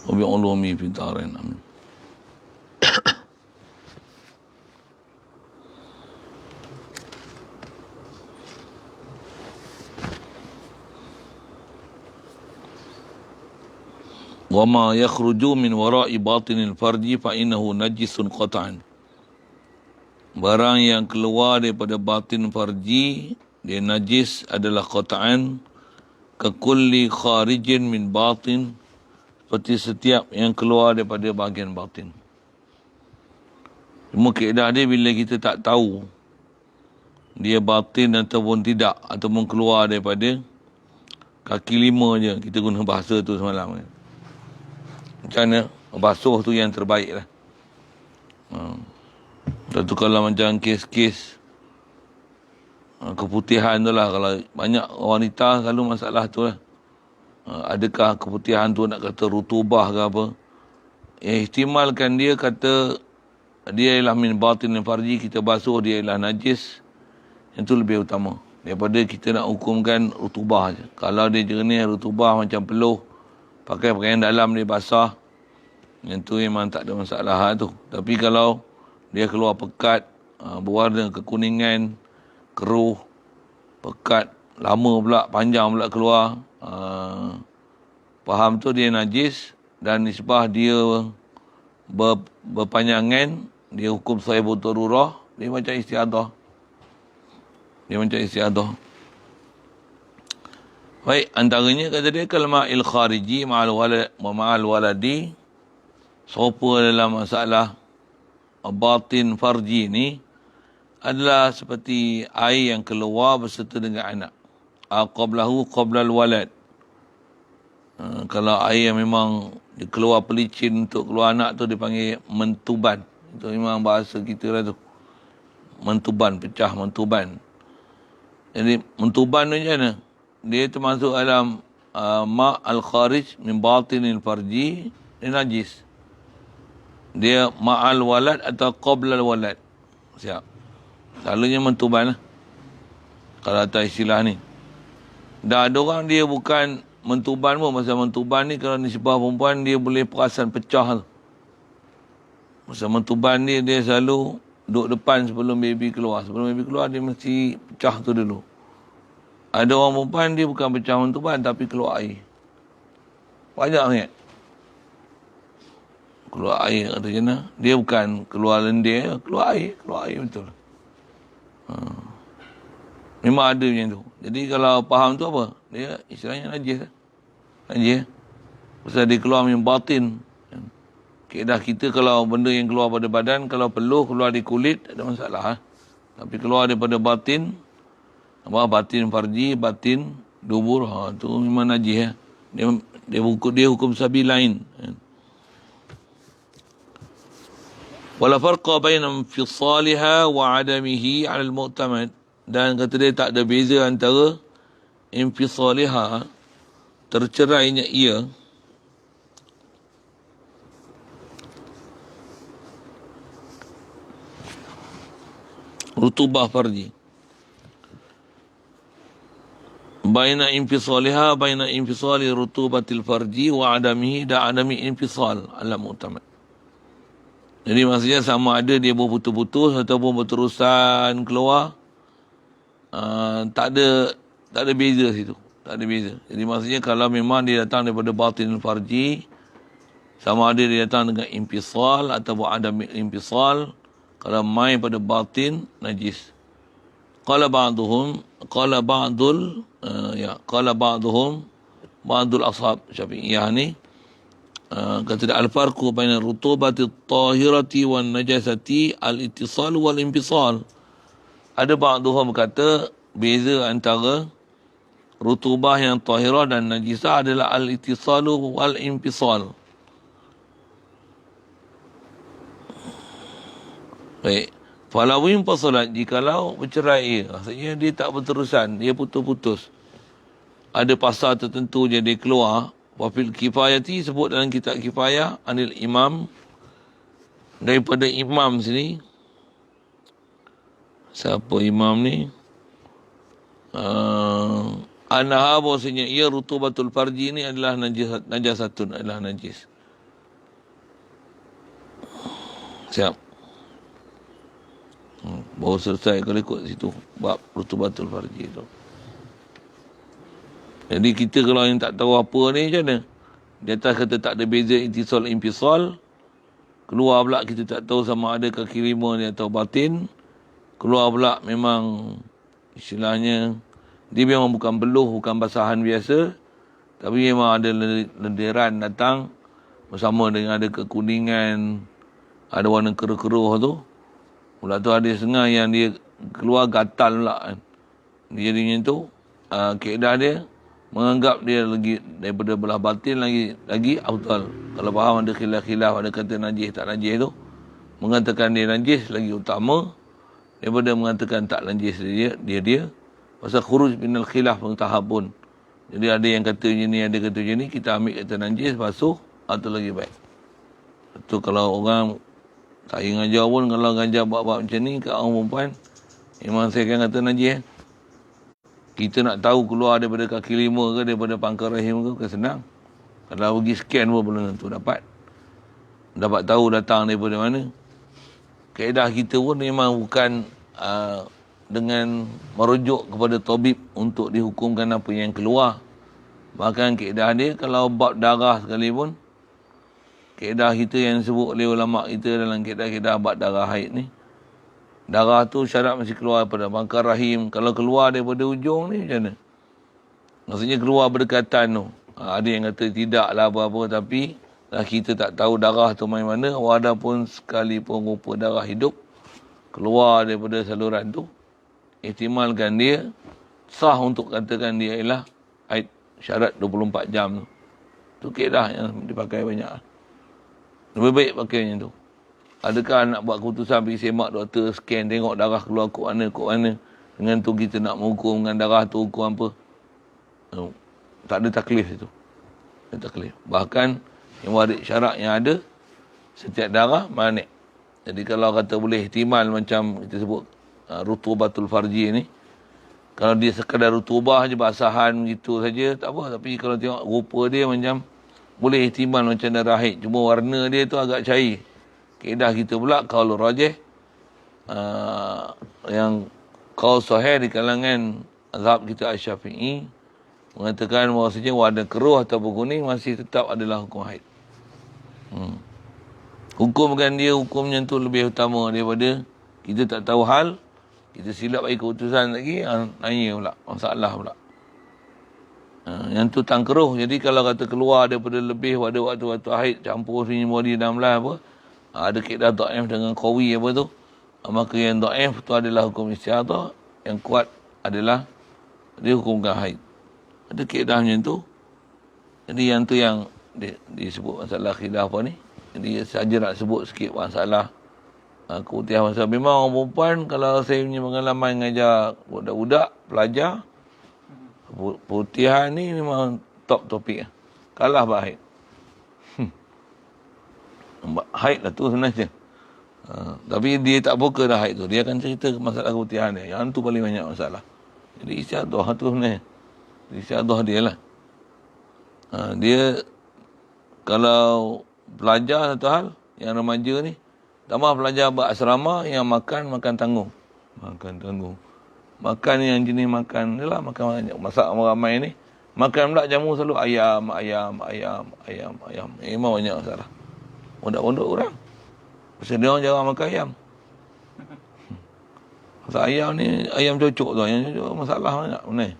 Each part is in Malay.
wa bi'ulumi fi darin. Amin. Wa ma yakhruju min wara'i batinil farji fa innahu najisun qat'an. Barang yang keluar daripada batin farji, dia najis adalah qat'an, ka kulli kharijin min batin, seperti setiap yang keluar daripada bahagian batin. Cuma kaedah dia bila kita tak tahu dia batin ataupun tidak, ataupun keluar daripada kaki lima je, kita guna bahasa tu semalam kan. Macam mana? Basuh tu yang terbaik lah. Tentu kalau macam kes-kes keputihan tu lah, kalau banyak wanita selalu masalah tu lah. Adakah keputihan tu nak kata rutubah ke apa? Ihtimalkan dia kata dia ialah min batin farji, kita basuh dia ialah najis, yang tu lebih utama daripada kita nak hukumkan rutubah je. Kalau dia jernih rutubah macam peluh, pakai pakaian dalam dia basah, yang tu memang tak ada masalah tu. Tapi kalau dia keluar pekat, berwarna kekuningan, keruh, pekat, lama pula, panjang pula keluar, faham tu dia najis, dan nisbah dia berpanjangan, dia hukum sahibul darurah, dia macam istiadah. Baik, antaranya kata dia kalma'il khariji ma'al waladi, serupa dalam masalah batin farji ni adalah seperti air yang keluar berserta dengan anak. Qablahu qablal walad. Kalau air yang memang dia keluar pelicin untuk keluar anak tu dipanggil mentuban. Itu memang bahasa kita lah tu. Mentuban, pecah mentuban. Jadi mentuban tu macam mana? Dia termasuk dalam ma' al-kharij min batinil farji, dia najis. Dia ma'al walad atau qablal walad. Siap. Selalunya mentuban lah, kalau atas istilah ni. Dah ada orang dia bukan mentuban pun. Masa mentuban ni, kalau nisbah perempuan, dia boleh perasan pecah tu. Masa mentuban ni, dia selalu duduk depan sebelum baby keluar. Sebelum baby keluar, dia mesti pecah tu dulu. Ada orang perempuan, dia bukan pecah mentuban, tapi keluar air. Banyak sangat. Keluar air, kata Jana. Dia bukan keluar lendir, keluar air betul. Memang ada macam tu. Jadi kalau faham tu apa? Dia istilahnya najis lah. Najis. Pasal dia keluar min batin. Kaedah kita kalau benda yang keluar pada badan, kalau peluh keluar di kulit, tak ada masalah. Tapi keluar daripada batin, batin farji, batin dubur, tu memang najis. Dia hukum sabi lain. Wala farqa baina infisaliha wa adamihi 'ala al-mu'tamad. Dan kata dia tak ada beza antara infisaliha, tercerainya ia, rutubah farji, baina infisaliha, baina infisali rutubatil farji wa adamihi, da adami infisal ala mu'tamad. Jadi maksudnya sama ada dia berputus-putus ataupun berterusan keluar, tak ada beza situ. Tak ada beza. Jadi maksudnya kalau memang dia datang daripada batin farji, sama ada dia datang dengan infisal ataupun adam infisal, kalau main pada batin, najis. Qala ba'duhum ba'dul ashab Syafi'iyah ni, kata dia al-farqu baina rutubati at-tahirati wan najasati al-ittisal wal infisal. Ada ba'duhum kata beza antara rutubah yang tahirah dan najisah adalah al-ittisal wal infisal. Baik. Falawin pasalat, jikalau bercerai, maksudnya dia tak berterusan, dia putus-putus. Ada pasal tertentu je dia keluar. Wafil kifayati, sebut dalam kitab kifayah, anil imam, daripada imam sini. Siapa imam ni? Anaha, bahasanya ia rutubatul farji ni adalah najasatun, adalah najis. Siap. Baru selesai kalau ikut situ. Bab rutubatul farji tu. Jadi kita kalau yang tak tahu apa ni macam mana? Di atas kata tak ada beza intisal impisal. Keluar pula kita tak tahu sama ada kaki lima ni atau batin. Keluar pula memang istilahnya dia memang bukan beluh, bukan basahan biasa. Tapi memang ada lendiran datang bersama dengan ada kekuningan, ada warna keruh-keruh tu. Pula tu ada setengah yang dia keluar gatal pula kan. Jadinya tu kaedah dia menganggap dia lagi daripada belah batin lagi afdal. Kalau faham ada khilaf-khilaf, ada kata najis tak najis tu, mengatakan dia najis lagi utama daripada mengatakan tak najis dia. Pasal khuruj minal khilaf mutahabun. Jadi ada yang kata macam ni, ada kata macam ni, kita ambil kata najis, basuh, atau lagi baik. Itu kalau orang, saya ngajar pun, kalau ngajar bab-bab macam ni, kat orang perempuan, memang saya akan kata najis. Kita nak tahu keluar daripada kaki lima ke, daripada pangkal rahim ke, bukan senang. Kalau pergi scan pun belum tentu dapat. Dapat tahu datang daripada mana. Kaedah kita pun memang bukan dengan merujuk kepada tabib untuk dihukumkan apa yang keluar. Bahkan kaedah dia, kalau bab darah sekalipun, kaedah kita yang disebut oleh ulama kita dalam kaedah-kaedah bab darah haid ni, darah tu syarat mesti keluar daripada pangkal rahim. Kalau keluar daripada ujung ni macam mana? Maksudnya keluar berdekatan tu. Ada yang kata tidak lah apa-apa, tapi dah kita tak tahu darah tu main mana, walaupun sekalipun rupa darah hidup keluar daripada saluran tu, ihtimalkan dia sah untuk katakan dia ialah haid syarat 24 jam tu. Tu kaedah yang dipakai banyak. Lebih baik pakai macam tu. Adakah nak buat keputusan pergi semak doktor, scan, tengok darah keluar kok mana. Dengan tu kita nak menghukum dengan darah tu hukum apa. Tak ada taklif itu. Tak ada taklif. Bahkan yang warid syarak yang ada, setiap darah manik. Jadi kalau kata boleh ihtimal macam kita sebut rutubatul farji ni, kalau dia sekadar rutubah je, basahan gitu saja, tak apa. Tapi kalau tengok rupa dia macam boleh ihtimal macam darah haid. Cuma warna dia tu agak cair. Kaedah kita pula qaul rajih, yang qaul sahih di kalangan mazhab kita Asy-Syafi'i mengatakan bahawasanya warna keruh atau berkuning masih tetap adalah hukum haid. Hukumkan dia, hukumnya tu lebih utama daripada kita tak tahu hal, kita silap bagi keputusan lagi, nanya pula, masalah pula. Yang tu tang keruh. Jadi kalau kata keluar daripada lebih pada waktu-waktu haid, campur sini body 16 apa, ada kaedah dhaif dengan qawi apa tu, maka yang dhaif tu adalah hukum istiadah, yang kuat adalah dia hukumkan haid. Ada kaedah macam tu. Jadi yang tu yang disebut masalah khilaf apa ni. Jadi saja nak sebut sikit masalah keputihan. Masalah memang orang perempuan, kalau saya punya pengalaman mengajar budak-budak, pelajar, putihan ni memang top topik. Kalah bah haid. Haid lah tu sebenarnya. Tapi dia tak fokus dah haid tu. Dia akan cerita masalah keputihan dia. Yang tu paling banyak masalah. Jadi istiadah tu sebenarnya. Istiadah dia lah. Dia kalau pelajar satu hal, yang remaja ni, tambah pelajar berasrama yang makan tanggung. Makan yang jenis makan ni lah, makan banyak. Masak ramai ni. Makan pula jamu selalu ayam. Memang banyak masalah. Pondok-pondok orang. Pasal dia orang jarang makan ayam. Pasal ayam ni, ayam cocok tu. Ayam cocok, masalah banyak. Benar.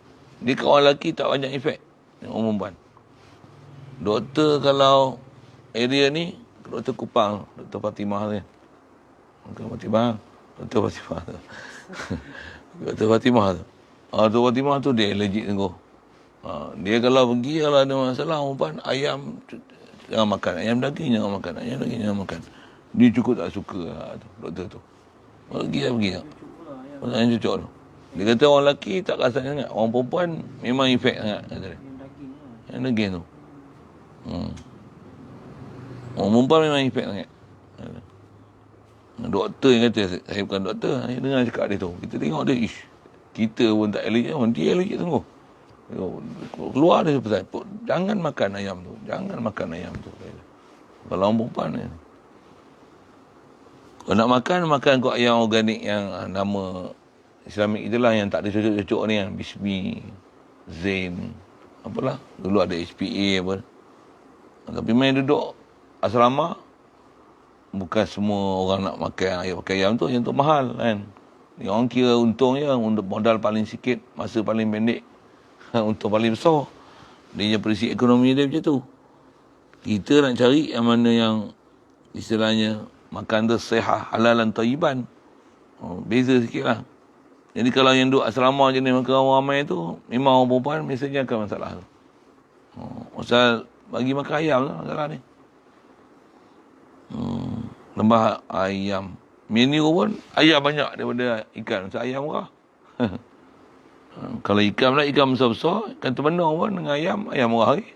Dia kat orang lelaki tak banyak efek. Orang perempuan. Doktor kalau area ni, Doktor Kupang, Doktor Fatimah tu. Doktor Fatimah tu. Doktor Fatimah tu. Doktor Fatimah tu dia allergic sungguh. Dia kalau pergi, kalau ada masalah perempuan, ayam jangan makan. Ayam daging jangan makan. Dia cukup tak suka doktor tu. Pergi. Ayam cucuk tu. Dia kata orang lelaki tak rasa sangat. Orang perempuan memang efek sangat. Yang daging tu. Orang perempuan memang efek sangat. Doktor yang kata, saya bukan doktor, saya dengar cakap dia tu. Kita tengok dia, kita pun tak allergic, dia allergic sungguh. Keluar dia pesan, jangan makan ayam tu. Kalau orang perempuan ni. Kalau nak makan, makan kau ayam organik yang nama Islamik itulah, yang tak ada cocok-cocok ni kan. Bismi, Zain, apalah. Dulu ada HPA apa. Tapi main duduk asrama, bukan semua orang nak makan ayam, pakai ayam tu, yang tu mahal kan. Ni orang kira untung je, untuk modal paling sikit, masa paling pendek, untung paling besar. Dia prinsip ekonomi dia macam tu. Kita nak cari yang mana yang istilahnya makan tu sehat, halalan thayyiban. Beza sikit lah. Jadi kalau yang duduk asrama jenis makan orang ramai tu, memang orang perempuan biasanya akan masalah tu. Pasal bagi makan ayam lah masalah ni. Lembah ayam. Menu pun ayam banyak daripada ikan. Sebab ayam murah. Kalau ikan pula, ikan besar-besar, ikan terbenang pun dengan ayam murah lagi.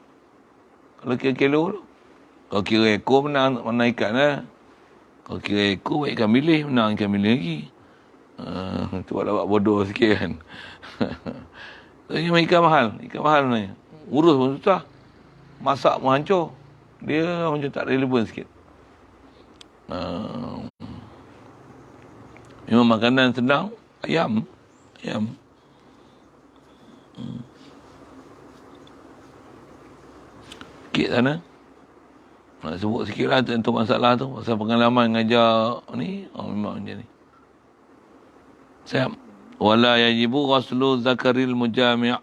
Kalau kira kilo tu. Kalau kira ekor, menang ikan lah. Kalau kira ekor, buat ikan bilis, menang ikan bilis lagi. Tu buat bodoh sikit kan. Memang ikan mahal. Ikan mahal sebenarnya. Urus pun susah. Masak pun hancur. Dia macam tak relevan sikit. Memang makanan senang. Ayam. Sikit sana. Nak sebut sikit lah tentang masalah tu. Pasal pengalaman ngajar ni. Memang macam ni. Siap. Wala yajibu ghaslu zakaril mujami'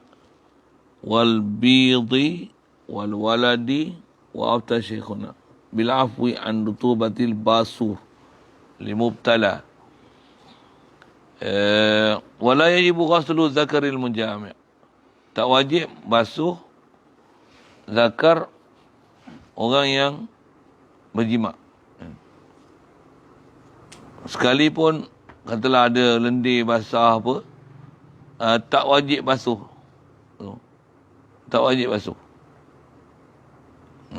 wal bidhi wal waladi wa afta syekhuna bil afwi an rutubatil basuh limubtala. Wala yajibu ghaslu zakaril mujami'. Tak wajib basuh zakar orang yang berjima'. Sekalipun katalah ada lendir basah apa, tak wajib basuh. Tak wajib basuh.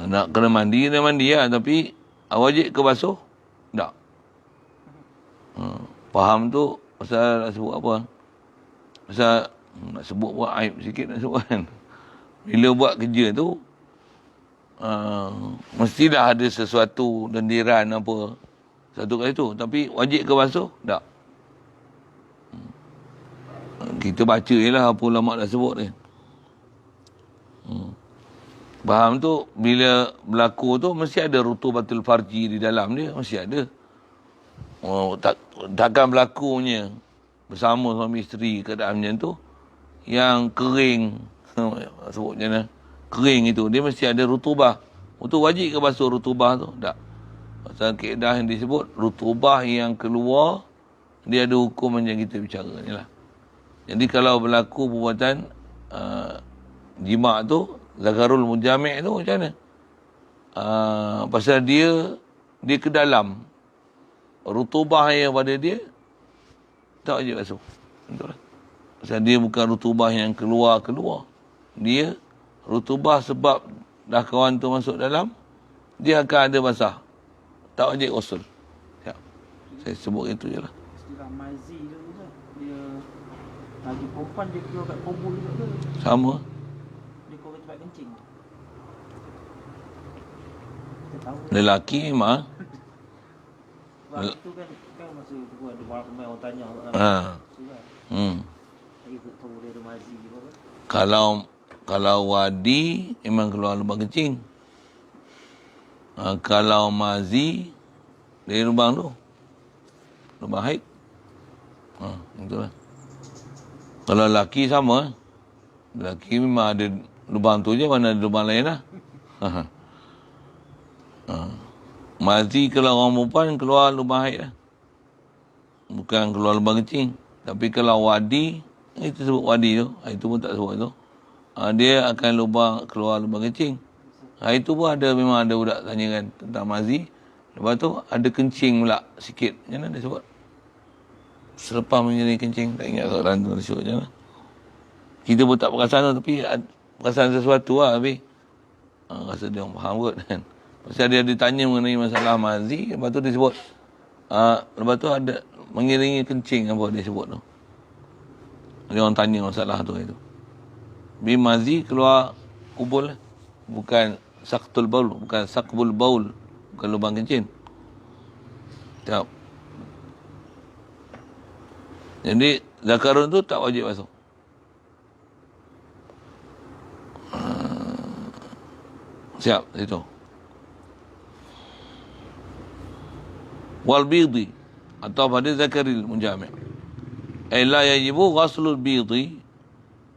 Nak kena mandi lah. Tapi wajib ke basuh? Tak. Faham tu pasal nak sebut apa? Pasal nak sebut buat aib sikit nak sebut kan. Bila buat kerja tu, mestilah ada sesuatu lendiran apa satu kali tu. Tapi wajib ke basuh? Tak. Kita baca je lah apa ulama dah sebut ni. Faham tu, bila berlaku tu mesti ada rutubatul farji di dalam dia, mesti ada. Takkan berlakunya bersama suami isteri keadaan macam tu yang kering, sebut macam mana, kering itu, dia mesti ada rutubah. Itu wajib ke basuh rutubah tu? Tak. Pasal kaedah yang disebut rutubah yang keluar, dia ada hukum yang kita bicara ni lah. Jadi kalau berlaku perbuatan jima' tu, zakarul mujami' tu macam mana? Pasal dia ke dalam, rutubah yang pada dia tak wajib basuh. Betul lah. Pasal dia bukan rutubah yang keluar. Dia rutubah sebab dah kawan tu masuk dalam, dia akan ada basah. Tak wajib usul. Ya. Saya sebut itu je lah. Istilah mazi tu Ustaz, dia bagi perempuan dia keluar kat kubur juga ke? Sama. Dia keluar kat tempat kencing. Kita tahu. Lelaki memang. Sebab itu kan masa tu ada ramai orang tanya. Saya tahu dia ada mazi ke apa. Kalau wadi memang keluar lubang kencing. Kalau mazi dari lubang tu, lubang haid. Itulah. Kalau lelaki sama. Lelaki memang ada lubang tu je, mana ada lubang lain lah. Mazi kalau orang perempuan keluar lubang haid lah. Bukan keluar lubang kencing. Tapi kalau wadi, itu sebut wadi tu. Itu pun tak sebut tu. Dia akan keluar lubang kencing. Itu pun memang ada budak tanya kan tentang mazi. Lepas tu ada kencing pula sikit. Macam mana dia sebut? Selepas menjadi kencing. Tak ingat soalan tu dia sebut macam mana. Kita pun tak perasan tu, tapi perasan sesuatu lah. Tapi rasa dia orang faham kot kan. Pasal dia ditanya mengenai masalah mazi. Lepas tu dia sebut. Lepas tu ada mengiringi kencing apa dia sebut tu. Dia orang tanya masalah tu itu. Mazi keluar kubul lah. Bukan saktul baul, bukan sakbul baul, bukan lubang kencing. Tak. Jadi zakarun tu tak wajib basuh. Siap situ. Wal bidhi atau pada zakaril munjami'. La yajibu ghaslul bidhi,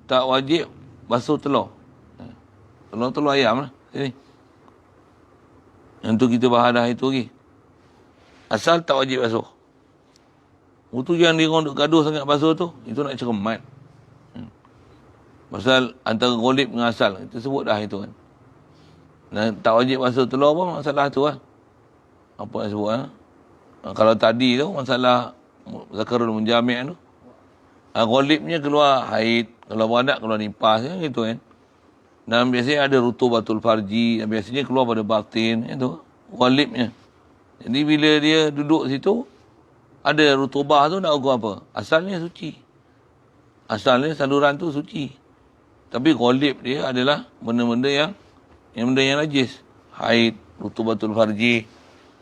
tak wajib basuh telur. Telur ayam lah. Sini. Yang tu kita bahas dah itu lagi. Asal tak wajib basuh. Itu yang dia orang duk gaduh sangat basuh tu, itu nak cermat. Pasal antara golib dengan asal, kita sebut dah itu kan. Dan tak wajib basuh telur pun masalah tu lah. Apa yang sebut lah. Kalau tadi tu, masalah zakarul munjami' tu. Golibnya keluar haid, kalau beranak keluar nifas, gitu kan. Dan biasanya ada rutubatul farji, dan biasanya keluar pada batin, itu golibnya. Jadi bila dia duduk situ, ada rutubah tu nak ukur apa? Asalnya suci. Asalnya saluran tu suci. Tapi golib dia adalah benda-benda yang najis. Haid, rutubatul farji.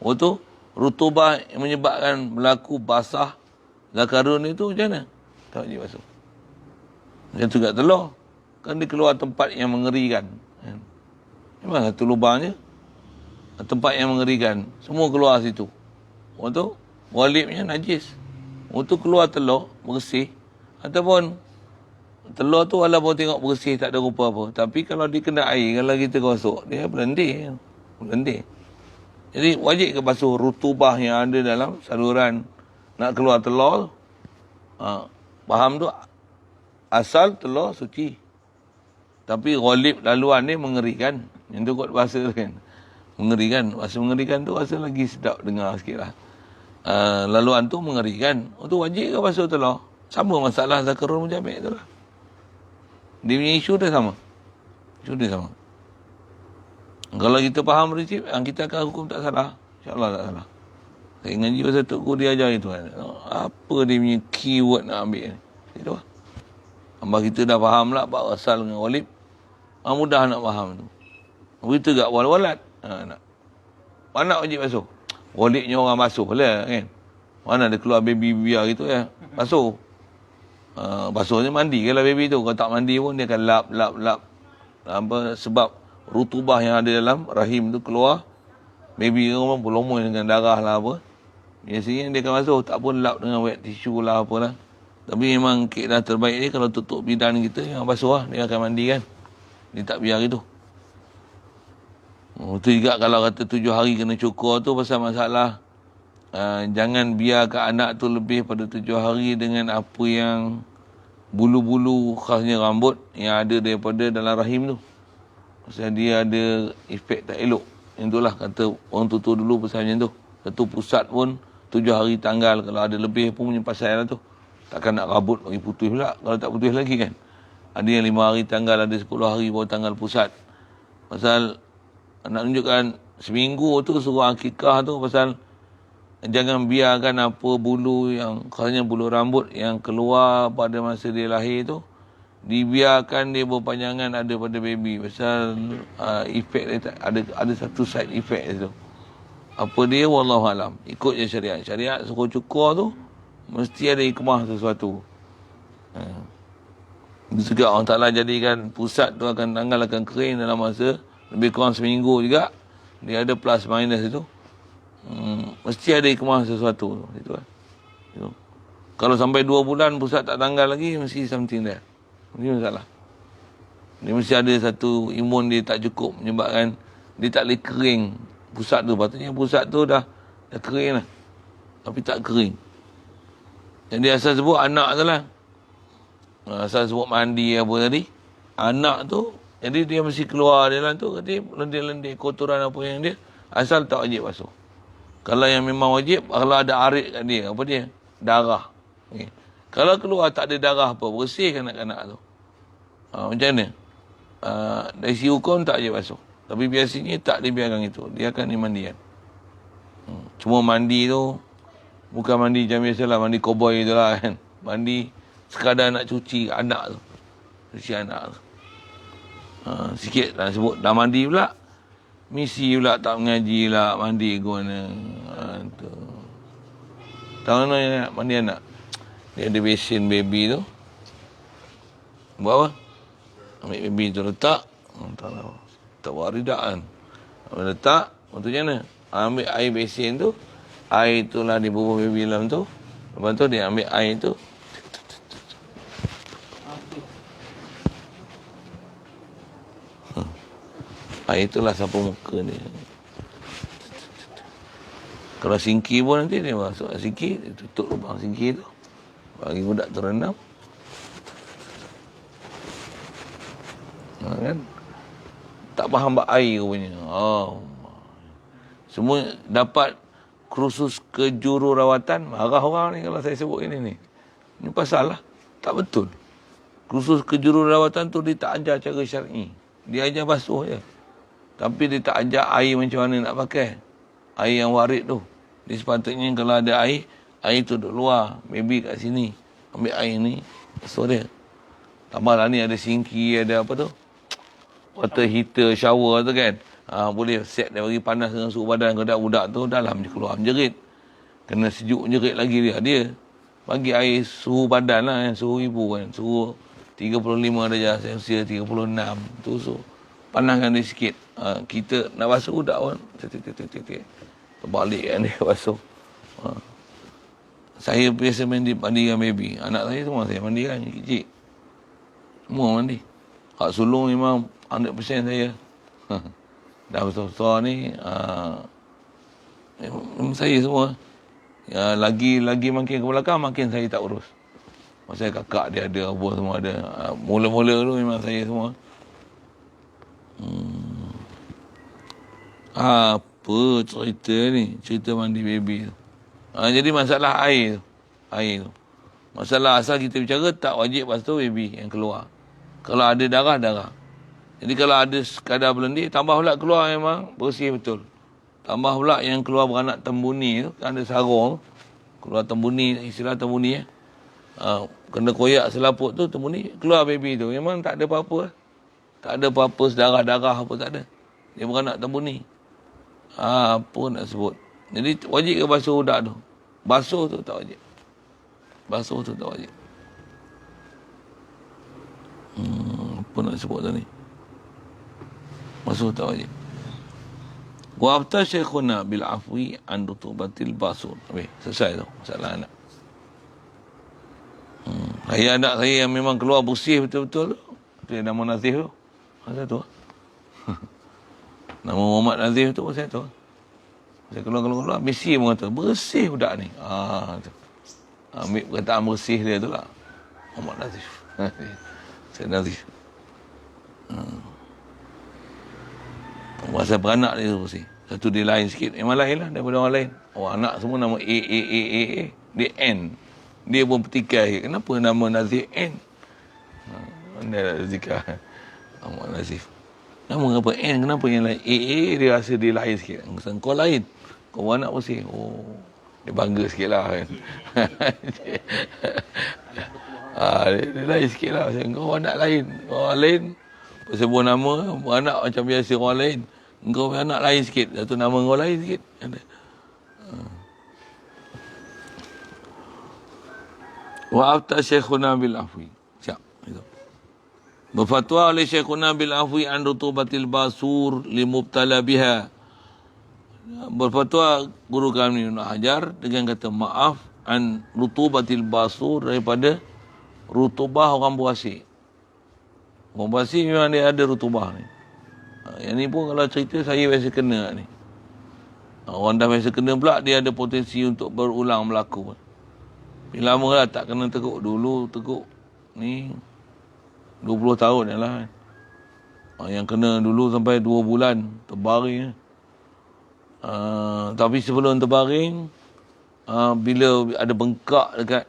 Tu rutubah yang menyebabkan berlaku basah zakarun itu macam mana? Tak wajib basuh. Macam tu kat telur. Kan dia keluar tempat yang mengerikan. Memang satu lubangnya. Tempat yang mengerikan. Semua keluar situ. Tu golibnya najis. Tu keluar telur, bersih. Ataupun telur tu walaupun tengok bersih, tak ada rupa apa. Tapi kalau dia kena air, kalau kita gosok, dia berlendir. Jadi wajib ke basuh rutubah yang ada dalam saluran nak keluar telur. Faham tu? Asal telur suci. Tapi golib laluan ni mengerikan. Yang tu kot bahasa kan. Mengerikan. Bahasa mengerikan tu rasa lagi sedap dengar sikit lah. Laluan tu mengerikan. Tu wajib ke basuh telur? Sama masalah zakarul munjami' tu lah. Dia punya isu dia sama. Kalau kita faham prinsip, kita akan hukum tak salah. InsyaAllah tak salah. Saya ngaji pasal Tok Guru dia ajar itu kan. Apa dia punya keyword nak ambil ni. Itu lah. Hamba kita dah faham lah bab asal dengan golib. Mudah nak faham tu. Begitu tak wal-walat. Mana wajib basuh? Golibnya orang basuh lah kan. Mana ada keluar baby biar gitu ya. Basuh. Basuhnya mandi kalau baby tu. Kalau tak mandi pun dia akan lap. Sebab rutubah yang ada dalam rahim tu keluar. Baby orang berlumur dengan darah lah apa. Biasanya dia akan basuh. Tak pun lap dengan wet tissue lah apalah. Tapi memang keadaan terbaik ni kalau tutup bidan kita yang basuh lah. Dia akan mandi kan. Dia tak biar itu. Itu juga kalau kata 7 hari kena cukur tu pasal masalah. Jangan biarkan anak tu lebih pada 7 hari dengan apa yang bulu-bulu khasnya rambut yang ada daripada dalam rahim tu. Pasal dia ada efek tak elok. Yang itulah kata orang tutur dulu pasal macam tu. Satu pusat pun 7 hari tanggal. Kalau ada lebih pun punya pasal lah tu. Takkan nak rambut bagi putih pula. Kalau tak putih lagi kan. Ada yang 5 hari tanggal, ada 10 hari baru tanggal pusat. Pasal nak tunjukkan seminggu tu suruh akikah tu pasal jangan biarkan apa bulu yang khasnya bulu rambut yang keluar pada masa dia lahir tu dibiarkan dia berpanjangan ada pada baby pasal efek dia ada satu side effect tu. Apa dia wallahualam. Ikut je syariat. Syariat suruh cukur tu mesti ada hikmah sesuatu. Juga Allah Ta'ala jadikan pusat tu akan kering dalam masa lebih kurang seminggu juga. Dia ada plus minus itu. Mesti ada hikmah sesuatu. Itu kan. Itu. Kalau sampai 2 bulan pusat tak tanggal lagi, mesti something there. Ini masalah. Dia mesti ada satu imun dia tak cukup menyebabkan dia tak boleh kering pusat tu. Patutnya pusat tu dah kering lah. Tapi tak kering. Jadi asal sebut anak tu lah. Asal sebut mandi apa tadi. Anak tu, jadi dia mesti keluar dalam tu. Dia lendir-lendir kotoran apa yang dia. Asal tak wajib basuh. Kalau yang memang wajib, kalau ada arit kat dia, apa dia? Darah. Okay. Kalau keluar tak ada darah apa, bersih kanak-kanak tu. Macam mana? Dari sisi hukum tak wajib basuh. Tapi biasanya tak dibiarkan itu. Dia akan dimandikan. Cuma mandi tu, bukan mandi macam biasalah, mandi cowboy tu lah kan. Mandi sekadar nak cuci anak tu. Cuci anak tu. Sikit lah sebut, dah mandi pula. Misi pula tak mengaji lah, mandi ke mana. Tu. Tahu mana mandi anak? Dia ada besin baby tu. Buat apa? Ambil baby tu letak. Tak waridak kan. Letak. Lepas tu macam mana? Ambil air besin tu. Air tu lah dibubuh baby dalam tu. Lepas tu dia ambil air tu. Air tu lah sapu muka dia. Kalau singki pun nanti dia masuk singki. Dia tutup lubang singki tu. Bagi budak tu rendam. Kan? Tak faham bak air punya. Oh. Semua dapat kursus kejururawatan. Marah orang ni kalau saya sebut ini ni. Ini pasal lah. Tak betul. Kursus kejururawatan tu dia tak ajar cara syar'i. Dia ajar basuh je. Tapi dia tak ajar air macam mana nak pakai. Air yang warid tu. Dia sepatutnya kalau ada air tu duduk luar. Baby kat sini. Ambil air ni. Basuh dia. Tambahlah ni ada singki, ada apa tu. Water heater, shower tu kan. Boleh set dia bagi panas dengan suhu badan budak tu dalam je keluar menjerit. Kena sejuk menjerit lagi dia. Bagi air suhu badan lah, suhu ibu kan. Suhu 35 darjah Celsius, 36. Tu so panaskan dia sikit. Kita nak basuh budak pun. Terbalik kan dia basuh. Saya biasa mandikan baby. Anak saya semua saya mandikan, kecil. Semua mandi. Hak sulung memang 100% saya. Dah besar-besar ni, saya semua. Lagi makin ke belakang, makin saya tak urus. Masa kakak dia ada, abah semua ada. Mula-mula tu memang saya semua. Apa cerita ni? Cerita mandi baby tu. Jadi masalah air tu. Masalah asal kita bicara, tak wajib basuh baby yang keluar. Kalau ada darah. Jadi kalau ada sekadar berlendir, tambah pula keluar memang bersih betul. Tambah pula yang keluar beranak tembuni tu, kan ada sarung. Keluar tembuni, istilah tembuni kena koyak selaput tu, tembuni, keluar baby tu. Memang tak ada apa-apa. Tak ada apa-apa, sedarah-darah apa tak ada. Dia beranak tembuni. Apa nak sebut. Jadi wajib ke basuh budak tu? Basuh tu tak wajib. Apa nak sebut tadi? Basuh tak wajib. Wa afta syekhuna bil afwi an rutubatil basur. Selesai tu masalah anak. Anak saya yang memang keluar bersih betul-betul tu. Dia nama Nazif tu. Masa tu. Nama Muhammad Nazif tu saya tu. Saya keluar misi pun kata bersih budak ni. Tu. Ambil perkataan bersih dia tu lah. Muhammad Nazif. Saya Nazif. Masa beranak dia tu bersih. Satu dia lain sikit. Memang lain lah daripada orang lain. Anak semua nama A. Dia N. Dia pun petikai. Kenapa nama Nazif N? Mana nak zikar. Muhammad Nazif. Nama apa N? Kenapa yang lain? A dia rasa dia lain sikit. Kau lain. Kau anak bersih. Dia bangga sikit lah kan. Dia lain sikit lah. Kau anak lain. Orang lain. Sebut nama, anak macam biasa orang lain. Engkau anak lain sikit. Satu nama kau lain sikit. Wa afta syekhuna bil afwi. Siap. Itu. Berfatwa oleh syekhuna bil afwi an rutubatil basur limubtala biha. Berfatwa guru kami Ibnu Hajar dengan kata maaf an rutubatil basur daripada rutubah orang buasi. Orang buasi memang dia ada rutubah ni. Yang ni pun kalau cerita saya biasa kena ni. Orang dah biasa kena pula dia ada potensi untuk berulang berlaku. Bila lama lah tak kena tekuk. Dulu tekuk ni 20 tahun dah lah. Yang kena dulu sampai 2 bulan terbaring. Tapi sebelum terbaring, bila ada bengkak dekat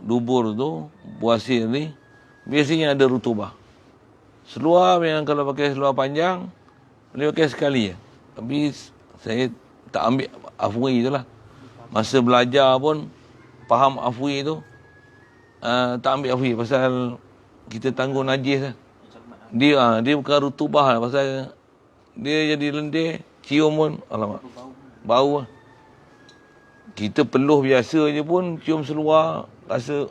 dubur tu, buasir ni, biasanya ada rutubah. Seluar yang kalau pakai seluar panjang, boleh pakai sekali je. Tapi saya tak ambil afwi tu lah. Masa belajar pun, faham afwi tu, tak ambil afwi pasal kita tanggung najis lah. Dia bukan rutubah lah pasal dia jadi lendir, cium pun, alamak, bau lah. Kita peluh biasa je pun cium seluar, rasa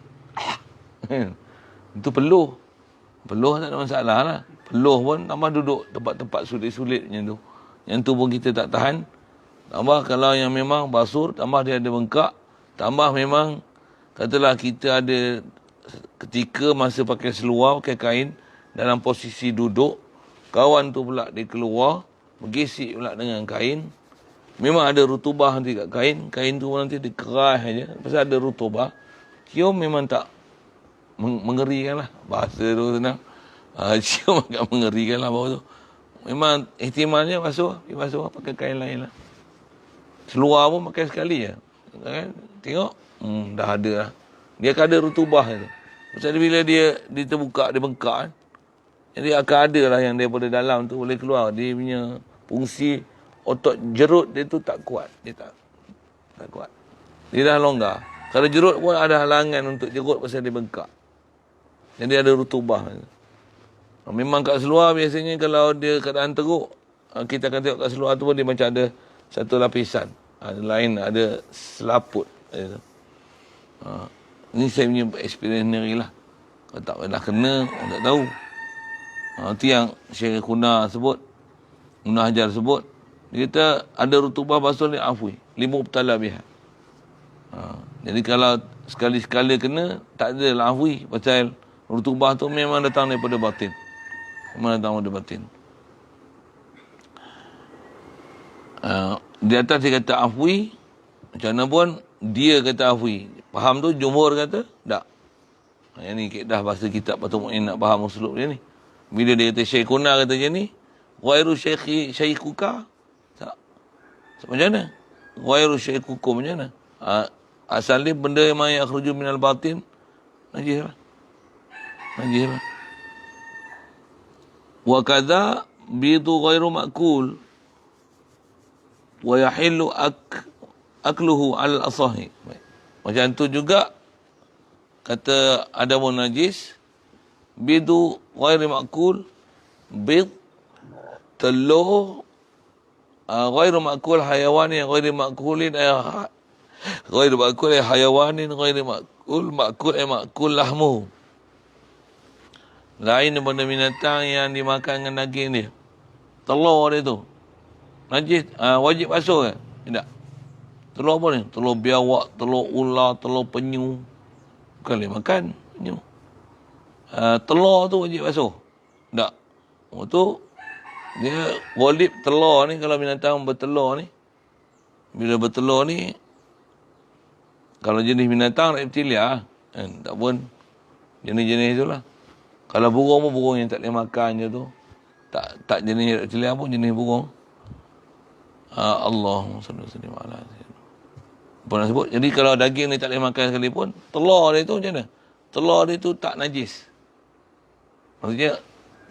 itu peluh. Peluh tak ada masalah lah. Peluh pun tambah duduk tempat-tempat sulit-sulit macam tu. Yang tu pun kita tak tahan. Tambah kalau yang memang basur, tambah dia ada bengkak. Tambah memang, katalah kita ada ketika masa pakai seluar, pakai kain, dalam posisi duduk, kawan tu pula dia keluar, bergesik pula dengan kain. Memang ada rutubah nanti kat kain. Kain tu nanti dikeras aja. Pasal ada rutubah. Cium memang tak mengerikan lah. Bahasa tu senang. Cium agak mengerikan lah bau tu. Memang ihtimalnya basuh. Pergi basuh pakai kain lain lah. Seluar pun pakai sekali je. Kan? Tengok. Dah ada lah. Dia akan ada rutubah tu. Pasal bila dia terbuka, dia bengkak kan. Jadi akan ada lah yang daripada dalam tu boleh keluar. Dia punya fungsi otot jerut dia tu tak kuat. Dia tak kuat. Dia dah longgar. Kalau jerut pun ada halangan untuk jerut pasal dia bengkak. Jadi ada rutubah. Memang kat seluar biasanya kalau dia keadaan teruk, kita akan tengok kat seluar tu pun dia macam ada satu lapisan. Lain ada selaput. Ini saya punya experience sendiri lah. Kalau tak pernah kena, orang tak tahu. Itu yang Syekh Kuna sebut, Ibn Hajar sebut. Dia kata ada rutubah basuh ni afwi. 5 betala biha. Jadi kalau sekali-sekala kena, tak ada lah afwi. Pasal rutubah tu memang datang daripada batin. Memang datang daripada batin. Di atas dia kata afwi. Macam mana pun, dia kata afwi. Faham tu, jumhur kata, tak. Yang ni kaedah bahasa kitab Fathul Mu'in nak faham uslub dia ni. Bila dia kata Syekh Kuna kata macam ni, ghairu syaikhuka. Tak. Macam mana? Ghairu syaikhukum macam mana? Asal dia benda yang yakhruju minal batin, najis lah. Najis lah. Wa kadha bidu ghairu ma'kul wa yahillu akluhu al-asahi. Macam tu juga kata ada pun najis, bidu ghairu ma'kul, bid telur ghairu ma'kul hayawanin ghairu ma'kulin ghairu ma'kul hayawanin ghairu ma'kul ma'kul lahmu. Lain daripada binatang yang dimakan dengan daging dia. Telur dia tu najis, wajib basuh ke? Tidak. Telur apa ni? Telur biawak, telur ular, telur penyu. Bukan boleh makan penyu. Telur tu wajib basuh. Tak. Tu dia golib telur ni, kalau binatang bertelur ni, bila bertelur ni, kalau jenis binatang reptilia kan, tak pun jenis-jenis tu lah. Kalau burung pun burung yang tak boleh makan je tu. Tak jenis reptilia pun jenis burung. Allahumma salli wa sallim ala sayyidina. Apa nak sebut? Jadi kalau daging ni tak boleh makan sekalipun, telur dia tu macam mana? Telur dia tu tak najis. Maksudnya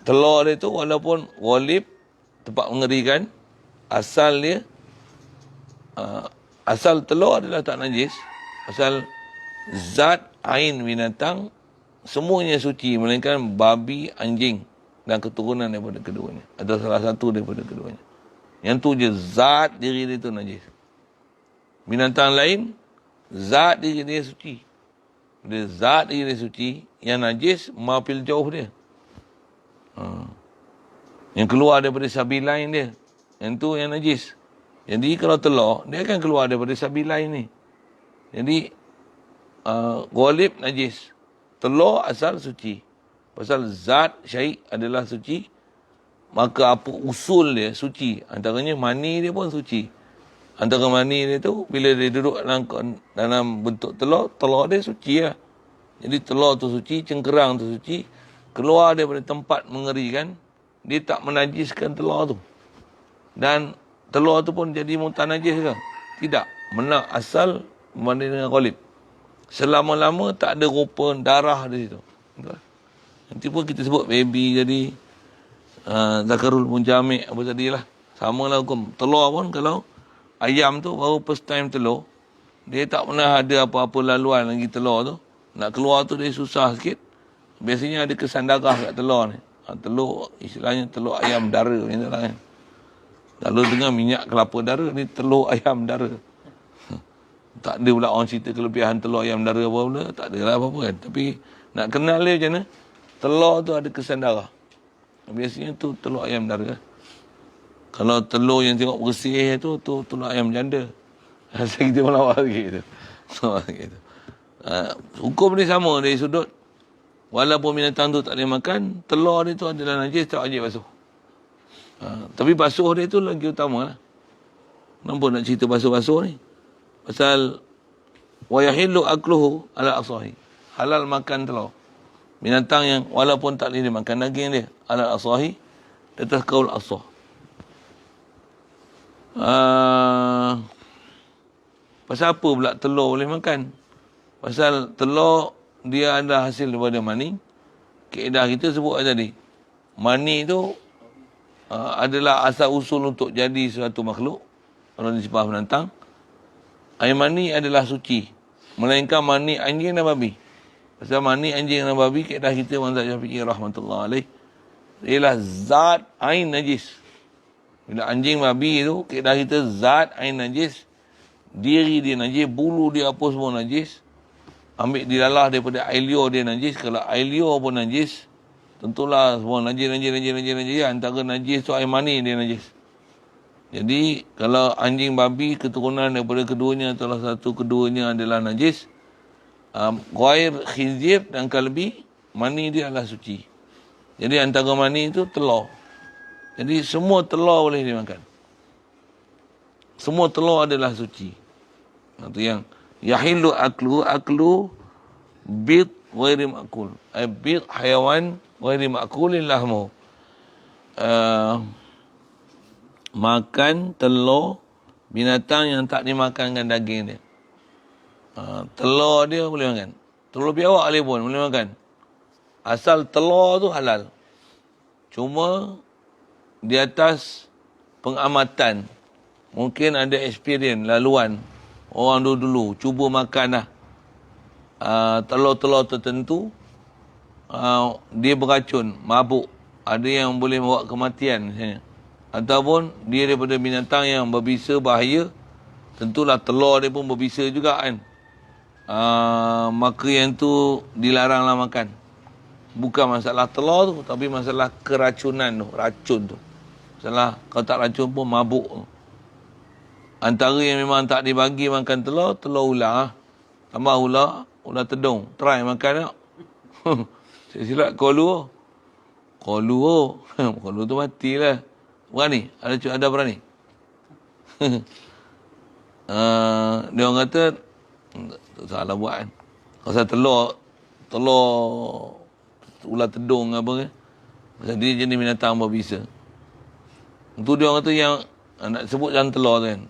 telur dia tu walaupun ghalib, tempat mengerikan, asal dia asal telur adalah tak najis. Asal zat ain binatang semuanya suci, melainkan babi, anjing dan keturunan daripada keduanya. Atau salah satu daripada keduanya. Yang tu je zat diri dia tu najis. Binatang lain, zat diri dia suci. Bila zat diri dia suci, yang najis mapil jauh dia. Yang keluar daripada sabi lain dia. Yang tu yang najis. Jadi kalau telur, dia akan keluar daripada sabi lain ni. Jadi ghalib najis. Telur asal suci. Pasal zat syai' adalah suci, maka apa usul dia suci. Antaranya mani dia pun suci. Antara mani dia tu, bila dia duduk dalam bentuk telur, telur dia suci lah. Jadi telur tu suci, cengkerang tu suci, keluar daripada tempat mengerikan, dia tak menajiskan telur tu. Dan telur tu pun jadi mutanajis ke? Tidak. Menak asal berbanding dengan ghalib. Selama-lama tak ada rupa darah di situ. Nanti pun kita sebut baby jadi zakarul munjamik apa tadilah. Sama lah hukum. Telur pun kalau ayam tu baru first time telur, dia tak pernah ada apa-apa laluan lagi telur tu. Nak keluar tu dia susah sikit. Biasanya ada kesan darah kat telur ni. Telur, istilahnya telur ayam dara macam tu lah kan. Lalu dengan minyak kelapa dara, ni telur ayam dara. Tak ada pula orang cerita kelebihan telur ayam dara apa pula. Tak ada lah apa-apa kan. Tapi nak kenal dia macam mana? Telur tu ada kesan darah. Biasanya tu telur ayam dara. Kalau telur yang tengok bersih tu telur ayam janda. Rasa kita melawar lagi tu. Gitu. Hukum ni sama dari sudut. Walaupun binatang tu tak boleh makan, telur dia tu adalah najis, tak wajib basuh. Tapi basuh dia tu lagi utama lah. Kenapa nak cerita basuh-basuh ni? Pasal wa yahillu akluhu ala asahi. Halal makan telur. Binatang yang walaupun tak boleh dimakan daging dia ala asahi, di atas kaul asah. Pasal apa pula telur boleh makan? Pasal telur dia ada hasil daripada mani. Kaedah kita sebut tadi. Mani tu adalah asal usul untuk jadi suatu makhluk. Kalau disebut binatang. Air mani adalah suci. Melainkan mani anjing dan babi. Pasal mani anjing dan babi, kaedah kita mazhab Syafi'i rahmatullah alaih, ialah zat ain najis. Bila anjing babi tu, kaedah kita zat ain najis. Diri dia najis, bulu dia apa semua najis. Ambil dilalah daripada air liur dia najis. Kalau air liur pun najis, tentulah semua najis. Antara najis tu air mani dia najis. Jadi, kalau anjing babi keturunan daripada keduanya, salah satu keduanya adalah najis, ghair khizir dan kalbi, mani dia adalah suci. Jadi, antara mani itu telur. Jadi, semua telur boleh dimakan. Semua telur adalah suci. Itu yang yahillu aklu bid ghairi ma'kul. Bid hayawan ghairi ma'kulin lahmu. Makan telur binatang yang tak dimakankan daging dia. Telur dia boleh makan. Telur biawak pun boleh makan. Asal telur tu halal. Cuma di atas pengamatan. Mungkin ada experience, laluan. Orang dulu cuba makan dah. Telur-telur tertentu. Dia beracun, mabuk. Ada yang boleh membawa kematian misalnya. Ataupun dia daripada binatang yang berbisa, bahaya. Tentulah telur dia pun berbisa juga kan. Maka yang tu dilaranglah makan. Bukan masalah telur tu, tapi masalah keracunan tu, racun tu. Masalah kalau tak racun pun mabuk tu. Antara yang memang tak dibagi makan telur, telur ular. Tambah ular tedung. Try makan tak? Saya silap kolu. Kolu tu matilah. Berani? Ada berani? Dia orang kata, salah buat kan. Pasal telur ular tedung apa kan. Pasal dia jenis binatang berbisa. Itu dia orang kata yang nak sebut dalam telur tu kan.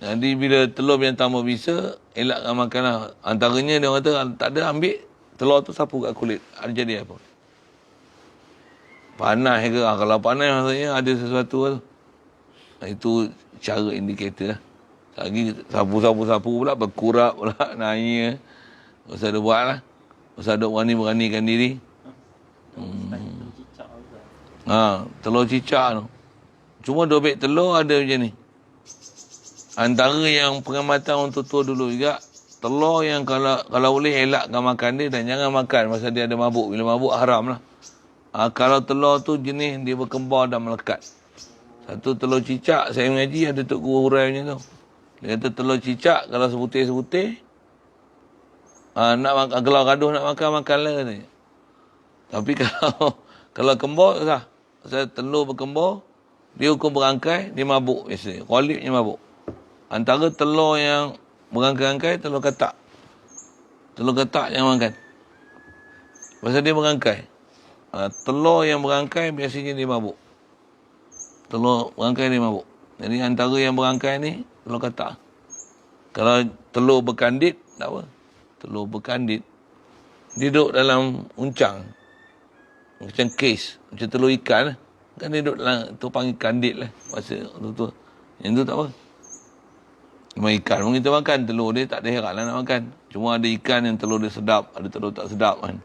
Jadi bila telur binatang berbisa, elakkan makan lah. Antaranya dia orang kata, tak ada ambil telur tu sapu kat kulit. Ada jadi apa? Panas ke? Kalau panas maksudnya ada sesuatu tu. Itu cara indikator lah. Lagi sapu-sapu pula, berkurap pula, naik. Usah ada buat lah. Usah ada beranikan diri. Telur cicak tu. Cuma dobek telur ada macam ni. Antara yang pengamatan untuk tua dulu juga, telur yang kalau boleh elakkan makan dia dan jangan makan pasal dia ada mabuk. Bila mabuk haram lah. Kalau telur tu jenis dia berkembar dan melekat. Satu telur cicak, saya mengaji ada Tok Guru hurai macam tu. Dia kata telur cicak kalau sebutir-sebutir, nak makan, kalau gaduh nak makanlah katanya. Tapi kalau kembar tak sah. Pasal telur berkembar, dia hukum berangkai, dia mabuk biasanya. Ghalibnya mabuk. Antara telur yang berangkai-angkai, telur katak. Telur katak jangan makan. Pasal dia berangkai. Telur yang berangkai biasanya dia mabuk. Telur berangkai dia mabuk. Jadi antara yang berangkai ni, telur katak. Kalau telur berkandit, tak apa. Telur berkandit, dia duduk dalam uncang. Macam kes. Macam telur ikan. Kan dia duduk dalam, tu panggil kandit lah. Bahasa tu. Yang tu tak apa. Cuma ikan pun kita makan. Telur dia tak ada herat lah nak makan. Cuma ada ikan yang telur dia sedap. Ada telur tak sedap kan.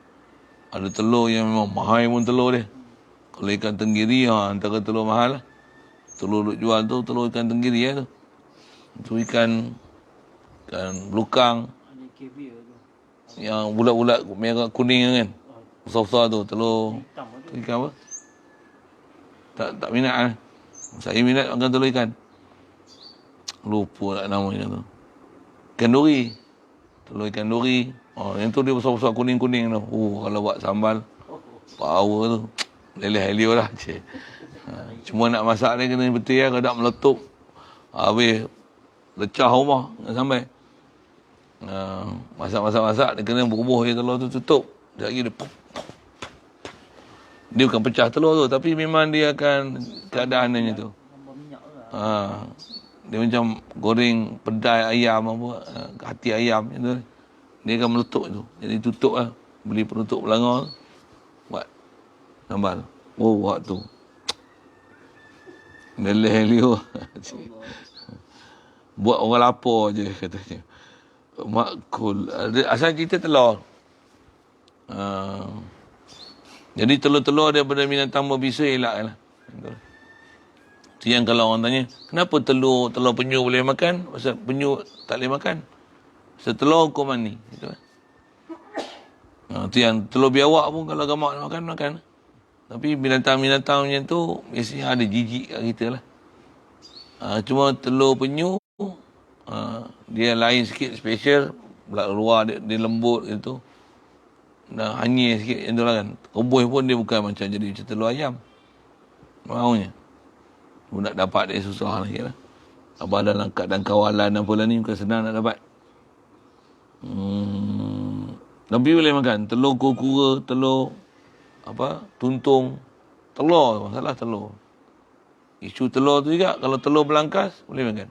Ada telur yang memang mahal pun telur dia. Kalau ikan tenggiri, antara telur mahal lah. Telur duk jual tu, telur ikan tenggiri lah tu. Itu ikan Ikan belukang Ada KBL tu. yang bulat-bulat merah kuning kan. Besar-besar tu, telur Hitam tu. ikan apa? Tak minat kan. Saya minat makan telur ikan. Lupa tak namanya tu. Ikan duri. Telur ikan duri. Oh, yang tu dia besar-besar kuning-kuning tu. Kalau buat sambal, power tu. Leleh helio lah. Cik. Cuma nak masak dia kena betul lah. Kalau tak meletup. Habis lecah rumah nak sampai. Masak. Dia kena bubuh je telur tu tutup. Sekejap lagi dia pop. Dia bukan pecah telur tu. Tapi memang dia akan keadaan dia tu. Tambah minyak tu lah. Dia macam goreng pedai ayam apa. Hati ayam macam tu. Dia akan meletup tu. Jadi tutup lah. Beli penutup belanga. Buat sambal. Buat tu. Leleh-helio. Buat orang lapar je katanya. Makul. Asal cerita telur. Jadi telur-telur daripada binatang berbisa elak lah. Itu yang kalau orang tanya, kenapa telur penyu boleh makan? Pasal penyu tak boleh makan. Pasal telur hukuman ni. Itu yang telur biawak pun kalau gamak nak makan. Tapi binatang-binatang macam tu, biasanya ada jijik kat kita lah. Cuma telur penyu, dia lain sikit, special. Luar dia lembut gitu. Dan hanyir sikit macam tu lah kan. Rebus pun dia bukan macam jadi macam telur ayam. Maunya. Nak dapat dia susah lagi lah. Abah dalam keadaan kawalan apa lah ni bukan senang nak dapat. Tapi boleh makan. Telur kura-kura, telur tuntung. Telur, masalah telur. Isu telur tu juga, kalau telur belangkas, boleh makan.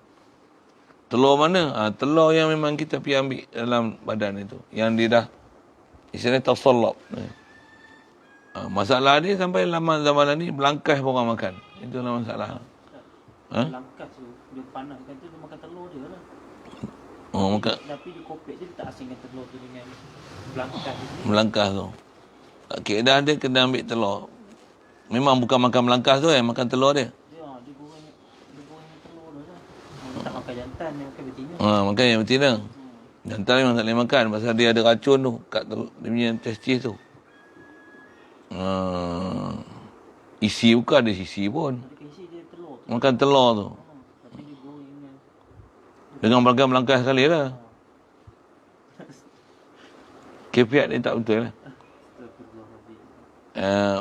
Telur mana? Telur yang memang kita pergi ambil dalam badan itu. Yang dia dah, istilahnya tasallab. Masalah dia sampai zaman ni, belangkas pun orang makan. Itulah masalah. Langkas tu, dia panaskan tu, dia makan telur dia lah. Makan. Tapi dia kopek dia tak asingkan telur tu dengan belangkas tu. Belangkas tu. Keedah dia kena ambil telur. Memang bukan makan belangkas tu makan telur dia. Dia goreng telur dia lah. Dia tak makan jantan, dia makan betina. Makan yang betina. Jantan memang tak boleh makan pasal dia ada racun tu kat dia punya testis tu. Isi bukan ada sisi pun. Dia isi dia telur tu. Makan telur tu. Tapi dia goreng Dengan belangkas sekali lah. Kefiat dia tak betul lah.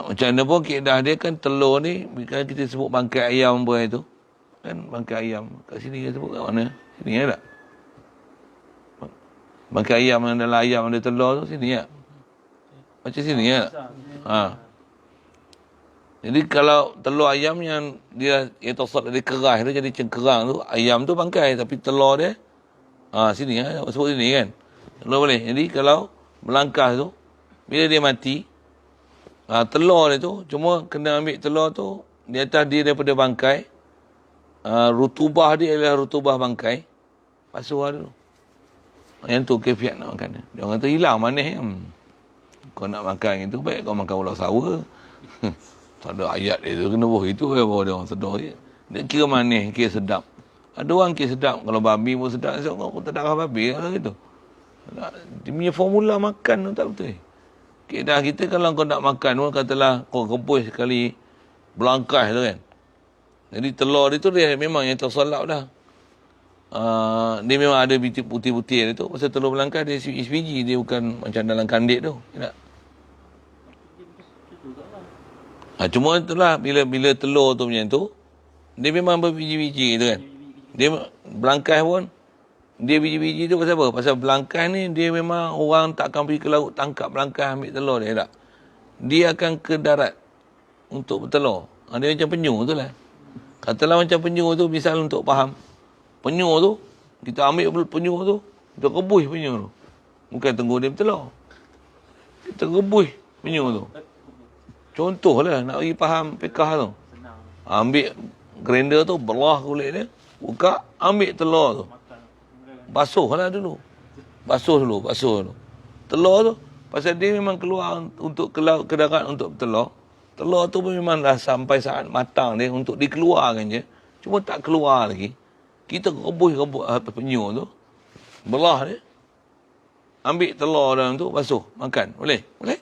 Macam mana pun keedah dia kan telur ni, kalau kita sebut bangkai ayam pun itu. Kan bangkai ayam. Kat sini kita sebut kat mana? Sini ada tak? Bangkai ayam yang dalam ayam ada telur tu, sini tak? Macam sini tak? Jadi kalau telur ayam yang dia tosat dari keras tu jadi cengkerang tu, ayam tu bangkai tapi telur dia sini sebut sini kan. Telur boleh. Jadi kalau belangkas tu bila dia mati telur dia tu cuma kena ambil telur tu di atas dia daripada bangkai. Rutubah dia adalah rutubah bangkai. Basuh dulu. Yang tu kefiat nak makan. Dia orang kata hilang manis. Kau nak makan itu baik kau makan ular sawa. Tak ada ayat dia tu kena itu bawa dia orang sedar je. Dia kira manis, kira sedap. Ada orang kira sedap. Kalau babi pun sedap. Aku tak darah babi lah gitu. Dia punya formula makan tu tak betul. Keedah kita kalau kau nak makan pun katalah kau rebus sekali belangkas tu kan. Jadi telur dia tu dia memang yang tersalap dah. Dia memang ada putih-putih dia tu. Pasal telur belangkas dia isi biji. Dia bukan macam dalam kandit tu. Tak? Cuma itulah bila telur tu macam tu, dia memang berbiji-biji tu kan. Dia belangkas pun, dia biji-biji tu pasal apa? Pasal belangkas ni dia memang orang tak akan pergi ke laut tangkap belangkas ambil telur dia tak. Dia akan ke darat untuk bertelur. Dia macam penyu tu lah. Katalah macam penyu tu, misal untuk faham. Penyu tu, kita ambil penyu tu, kita rebus penyu tu. Bukan tunggu dia bertelur. Kita rebus penyu tu. Contohlah nak bagi faham fiqah tu. Ambil grinder tu, belah kulit dia, buka, ambil telur tu. Basuhlah dulu. Basuh dulu. Telur tu, pasal dia memang keluar untuk ke darat untuk bertelur. Telur tu pun memang dah sampai saat matang dia untuk dikeluarkan je. Cuma tak keluar lagi. Kita rebus penyu tu. belah dia. Ambil telur dalam tu, basuh, makan. Boleh? Boleh?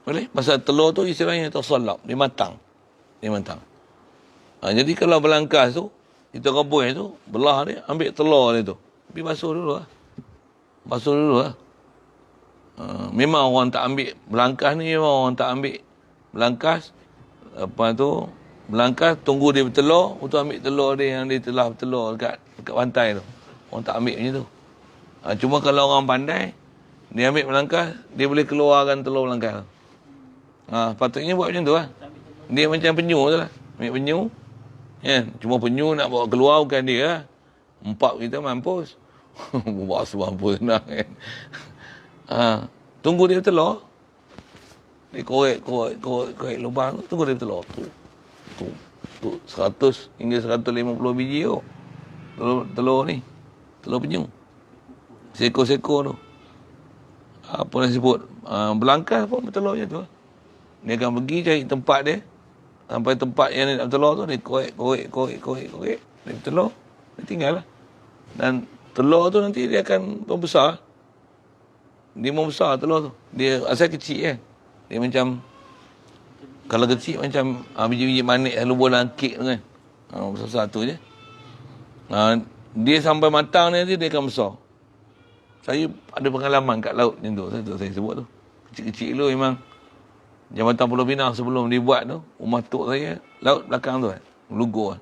Boleh? Pasal telur tu istilahnya tersalap. Dia matang. Jadi kalau belangkas tu, kita rebus tu, belah dia, ambil telur dia tu. Tapi basuh dulu lah. Memang orang tak ambil belangkas ni, memang orang tak ambil belangkas. Lepas tu, belangkas tunggu dia bertelur, untuk ambil telur dia yang dia telah bertelur dekat pantai tu. Orang tak ambil macam tu. Cuma kalau orang pandai, dia ambil belangkas, dia boleh keluarkan telur belangkas tu. Patutnya buat macam tu lah. Dia macam penyu tu lah. Ambil penyu. Cuma penyu nak bawa keluar bukan dia lah. Empat kita mampus. Bawa mampus senang kan. Tunggu dia telur. Dia korek lubang. Tunggu dia telur. Tu 100 hingga 150 biji tu. Telur ni. Telur penyu. Seko-seko tu. Apa yang sebut. Belangkas pun telur je tu lah. Dia akan pergi cari tempat dia. Sampai tempat yang dia nak telur tu, dia korek. Dia telur, dia tinggal lah. Dan telur tu nanti dia akan membesar. Dia membesar telur tu. Dia asal kecil kan. Dia macam, kalau kecil macam biji-biji manik selalu buat dalam kek tu kan. Besar tu je. Dia sampai matang ni nanti dia akan besar. Saya ada pengalaman kat laut macam tu. Saya sebut tu. Kecil-kecil dulu memang. Jambatan Pulau Pinang sebelum dibuat tu, rumah tok saya, laut belakang tu kan. Gelugur kan.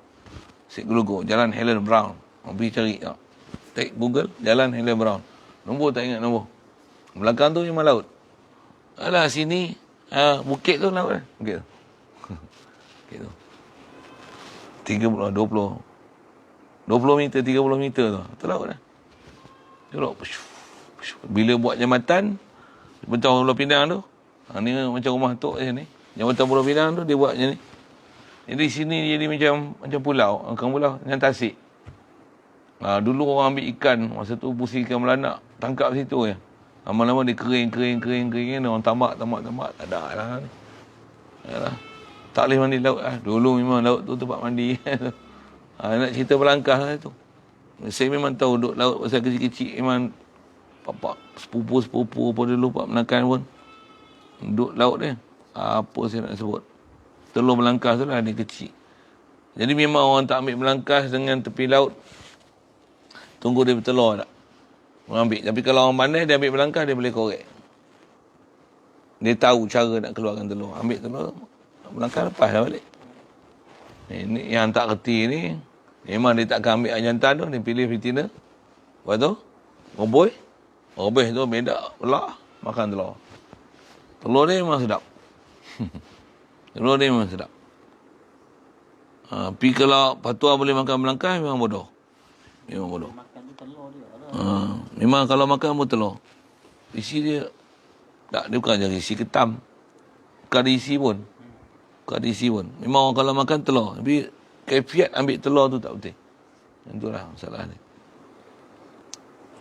Gelugur. Jalan Helen Brown. Pergi cari tak. Take Google, Jalan Helen Brown. Nombor tak ingat nombor. Belakang tu memang laut. Alah sini, bukit tu laut kan. Bukit tu. Bukit tu. 20 meter, 30 meter tu. Tu laut lah. Tengok. Bila buat jambatan, bentar Pulau Pinang tu, ni macam rumah tok je ni. Jambatan Pulau Pinang tu dia buat macam ni. Jadi sini dia jadi macam pulau. Bukan pulau, macam tasik. Dulu orang ambil ikan, masa tu pusing ikan belanak, tangkap situ je. Lama-lama dia kering. Orang tambak. Tak ada lah ni. Yalah. Tak boleh mandi laut lah. Dulu memang laut tu tempat mandi. Nak cerita belangkas lah tu. Saya memang tahu duduk laut pasal kecil-kecil. Memang papak sepupu-sepupu apa dulu pak menakan pun. Duduk laut dia. Apa saya nak sebut. Telur belangkas tu lah dia kecil. Jadi memang orang tak ambil belangkas dengan tepi laut. Tunggu dia bertelur tak. Orang ambil. Tapi kalau orang pandai dia ambil belangkas dia boleh korek. Dia tahu cara nak keluarkan telur. Ambil telur. Belangkas lepas dah balik. Ini yang tak reti ni. Memang dia tak akan ambil jantan tu. Dia pilih betina. Lepas tu. Rebus tu bedak. Belah. Makan telur. Telur dia memang sedap. Tapi kalau patua boleh makan belangkas, memang bodoh. Makan tu telur dia lah. Memang kalau makan pun telur. Isi dia, tak, dia bukan jadi isi ketam. Bukan ada isi pun. Memang orang kalau makan telur. Tapi kaifiat ambil telur tu tak betul. Itulah masalah ni.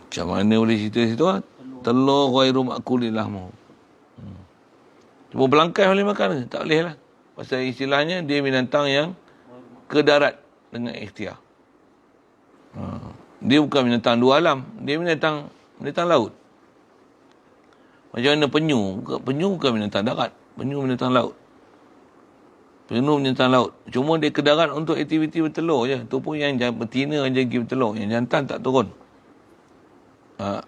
Macam mana boleh cerita situ lah. Telur ghairu ma'kulil lahmu. Cuma belangkas boleh makan ke? Tak boleh lah. Pasal istilahnya dia binatang yang ke darat dengan ikhtiar. Dia bukan binatang dua alam. Dia binatang laut. Macam mana penyu? Penyu bukan binatang darat. Penyu binatang laut. Cuma dia ke darat untuk aktiviti bertelur je. Tu pun yang betina yang jaga bertelur. Yang jantan tak turun.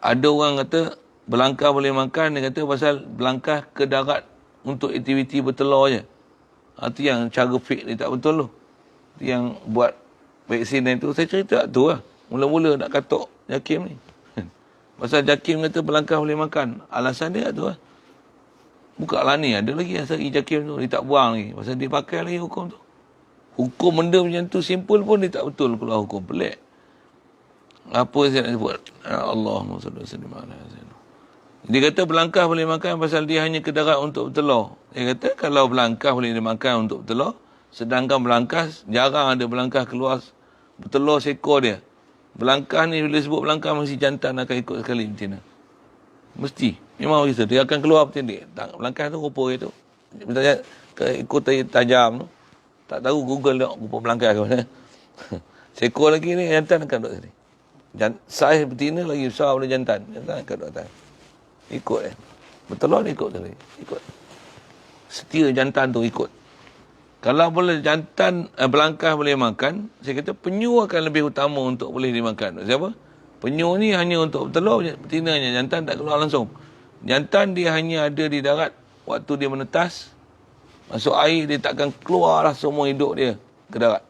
Ada orang kata belangkas boleh makan. Dia kata pasal belangkas ke darat untuk aktiviti bertelur je. Itu yang cara fake dia tak betul tu. Itu yang buat vaksin itu. Saya cerita tu lah. Mula-mula nak katok JAKIM ni. Pasal JAKIM kata belangkas boleh makan. Alasan dia tu lah. Buka lah ni. Ada lagi asal JAKIM tu. Dia tak buang lagi. Pasal dia pakai lagi hukum tu. Hukum benda macam tu simple pun dia tak betul keluar hukum. Pelik. Apa saya nak sebut? Allahumma salli wa sallim ala sayyidina. Dia kata belangkas boleh makan pasal dia hanya ke darat untuk bertelur. Dia kata kalau belangkas boleh dimakan untuk bertelur, sedangkan belangkas, jarang ada belangkas keluar bertelur seekor dia. Belangkas ni bila sebut belangkas mesti jantan akan ikut sekali betina. Mesti. Memang begitu. Dia akan keluar betina. Belangkas tu rupa dia tu. Misalnya ikut tajam tu. Tak tahu Google tengok rupa belangkas ke mana. Seekor lagi ni jantan akan duduk sini. Saiz betina lagi besar daripada jantan. Jantan angkat dua tangan. Ikut Bertelur dia ikut tadi. Ikut. Setia jantan tu ikut. Kalau boleh jantan, belangkas boleh makan, saya kata penyu akan lebih utama untuk boleh dimakan. Siapa? Penyu ni hanya untuk bertelur, betinanya. Jantan tak keluar langsung. Jantan dia hanya ada di darat. Waktu dia menetas, masuk air, dia takkan keluar lah semua hidup dia ke darat.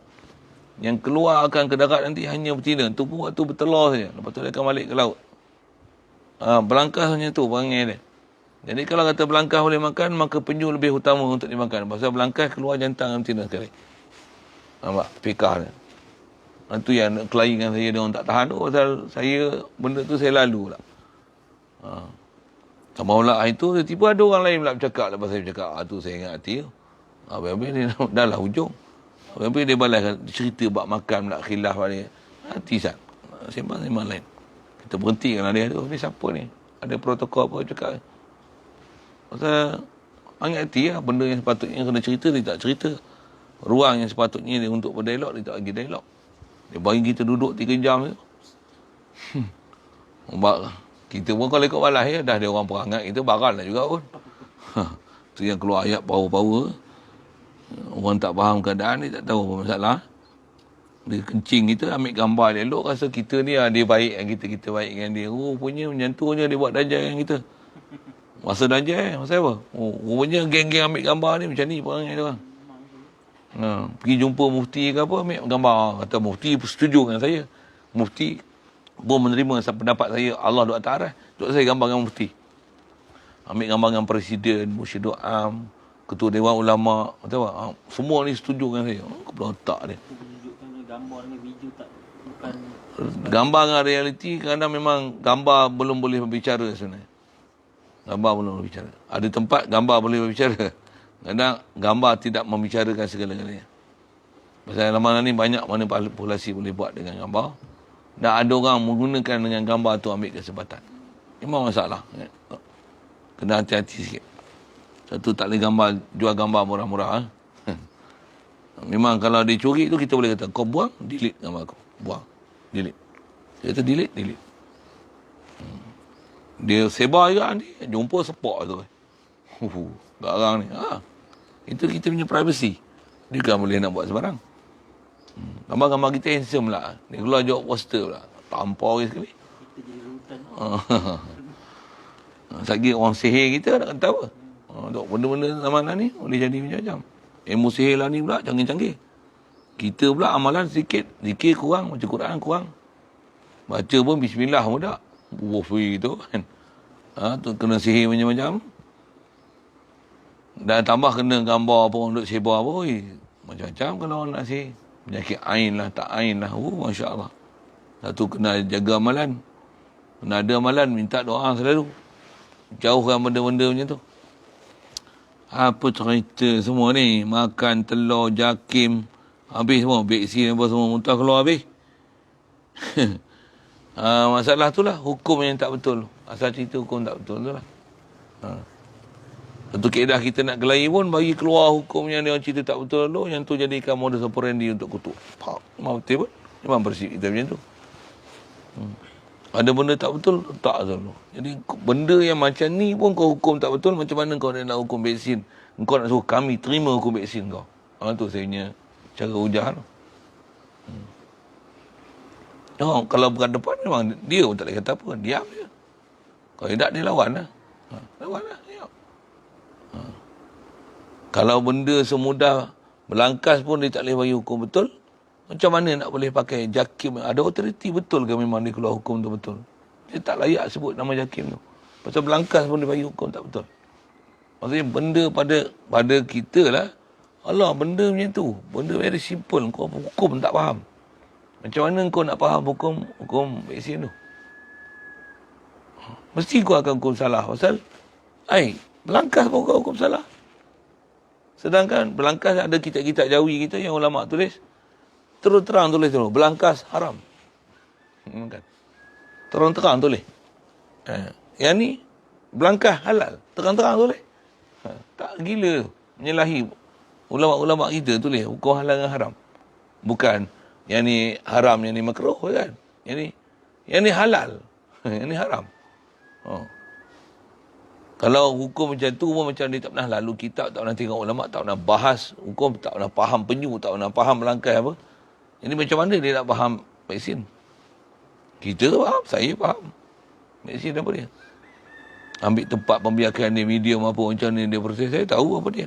Yang keluar akan ke darat nanti hanya betina. Itu pun waktu bertelur saja. Lepas tu dia akan balik ke laut. Belangkas hanya tu perangai dia. Jadi kalau kata belangkas boleh makan, maka penyu lebih utama untuk dimakan. Pasal belangkas keluar jantan dan betina sekali. Nampak? Fikah dia. Itu yang nak kelahi dengan saya, dia orang tak tahan tu. Pasal saya, benda tu saya lalu lah. Sama pula itu, tiba-tiba ada orang lain pula bercakap lepas saya bercakap. Tu saya ingat hati tu. Habis-habis dia dah lah hujung. Habis-habis dia balas cerita bab makan pula, khilaf dia. Hati sat. Sembang-sembang lain. Kita berhenti kerana dia tu. Ni siapa ni? Ada protokol apa cakap. Pasal angkat hati lah, benda yang sepatutnya kena cerita, dia tak cerita. Ruang yang sepatutnya dia untuk berdialog, dia tak bagi dialog. Dia bagi kita duduk 3 jam tu. Kita pun kalau ikut balas ya, dah ada orang perangat kita, baral lah juga pun. Tu yang keluar ayat power-power. Orang tak faham keadaan, dia tak tahu apa masalah. Dia kencing kita, ambil gambar dia elok, rasa kita ni dia baik dengan kita baik dengan dia. Punya macam tu je dia buat dajal dengan kita. Masa dajal, masa apa? Rupanya geng-geng ambil gambar ni macam ni perangai dia orang. Pergi jumpa mufti ke apa, ambil gambar. Kata mufti setuju dengan saya. Mufti pun menerima pendapat saya. Allah doa ta'arah. Untuk saya gambar dengan mufti. Ambil gambar dengan presiden, Mursyidul Am, ketua Dewan Ulama. Kata apa? Semua ni setuju dengan saya. Kepala otak dia. Tunjukkan gambar dengan video tak, bukan. Gambar dengan realiti, kadang memang gambar belum boleh berbicara sebenarnya. Gambar belum berbicara. Ada tempat gambar boleh berbicara. Kadang gambar tidak membicarakan segala-galanya. Pasal lama ni banyak manipulasi boleh buat dengan gambar. Dan ada orang menggunakan dengan gambar tu ambil kesempatan. Memang masalah. Kena hati-hati sikit. Satu tak boleh jual gambar murah-murah. Memang kalau dia curi tu kita boleh kata, kau buang, delete gambar aku. Buang, delete. Dia kata delete. Dia sebar juga nanti. Jumpa sepak tu. Garang ni. Itu kita punya privacy. Dia kan boleh nak buat sebarang. Gambar-gambar kita handsome lah. Dia keluar jawab poster pula. Tampar sekali. Kita jadi rutan. Lagi orang sihir kita nak kata apa? Benda-benda zaman ni boleh jadi macam-macam. Ilmu sihir lah ni pula canggih-canggih. Kita pula amalan sikit. Zikir kurang, baca Quran kurang. Baca pun bismillah pun tak. Free tu kan. Tu kena sihir macam-macam. Dan tambah kena gambar apa orang duk sebar apa. Macam-macam kalau orang nak sihir. Penyakit ain lah, tak ain lah. Masya Allah. Satu kena jaga amalan. Kena ada amalan, minta doa selalu. Jauhkan benda-benda macam tu. Apa cerita semua ni? Makan telur, jakim. Habis semua. Vaksin apa semua. Muntah keluar habis. Masalah tu lah hukum yang tak betul. Asal cerita hukum tak betul tu lah. Satu kaedah kita nak kelahi pun bagi keluar hukum yang dia cerita tak betul tu, yang tu jadikan modus operandi untuk kutuk. Memang betul pun. Memang bersih kita macam tu. Ada benda tak betul, tak betul. Jadi benda yang macam ni pun kau hukum tak betul, macam mana kau nak hukum vaksin? Kau nak suruh kami terima hukum vaksin kau. Tu saya punya cara hujah tu. Kalau bukan depan memang dia pun tak boleh kata apa. Diam je. Kalau tidak dia lawan lah. Lawan lah. Kalau benda semudah belangkas pun dia tak boleh bagi hukum betul, macam mana nak boleh pakai JAKIM? Ada otoriti betul ke memang dia keluar hukum tu betul? Dia tak layak sebut nama JAKIM tu. Pasal belangkas pun dia bagi hukum tak betul. Maksudnya benda pada kita lah. Allah, benda macam tu. Benda very simple. Kau hukum tak faham. Macam mana kau nak faham hukum vaksin tu? Mesti kau akan hukum salah. Pasal, belangkas pun kau hukum salah. Sedangkan belangkas ada kitab-kitab jawi kita yang ulama tulis. Terang-terang tulis tu. Belangkas haram. Kan? Terang-terang tulis. Yang ni, belangkas halal. Terang-terang tulis. Tak gila tu. Menyalahi ulama-ulama kita tulis. Hukum halal dan haram. Bukan yang ni haram, yang ni makruh kan. Yang Yang ni halal. Yang ni haram. Kalau hukum macam tu pun macam dia tak pernah lalu kitab, tak pernah tengok ulama, tak pernah bahas hukum, tak pernah faham penyu, tak pernah faham melangkai apa. Ini macam mana dia nak faham vaksin? Kita faham, saya faham. Vaksin apa dia? Ambil tempat pembiakan dia, medium apa, macam ni dia proses, saya tahu apa dia.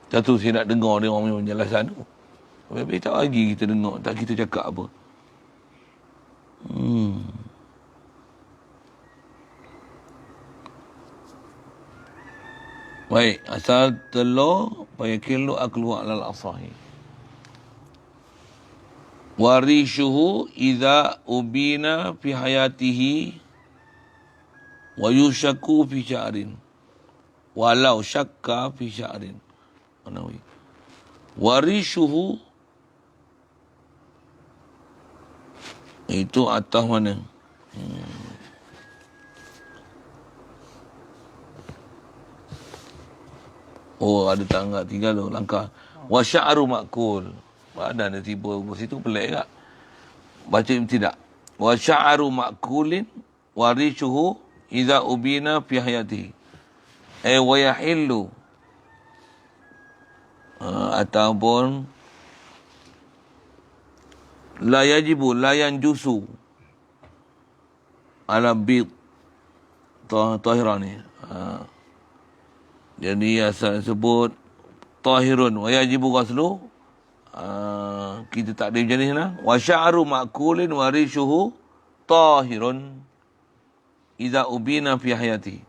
Satu saya nak dengar dia orang punya penjelasan tu. Tapi tak lagi kita dengar, tak kita cakap apa. Baik, asal telur fayakilu akluhu alal asahi. Warishuhu idza ubina fi hayatihi wa yushaku fi sya'rin. Walau syakka fi sya'rin. Manawi. Warishuhu itu atas mana? Oh, ada tangga 3 tu langkah. Wa sya'ru ma'kul. Ada dia tiba situ pelik tak? Baca tidak. Wa sya'ru ma'kulin warishuhu idza ubina fi hayatihi. Wa yahillu. Ataupun la yajibu la yanjusu ala bid tahirani. Jadi asal sebut tahirun wa yajibu ghuslu, kita tak ada macam ni sana. Wa sya'ru ma'kulin wa rishuhu tahirun idza ubina fi hayati.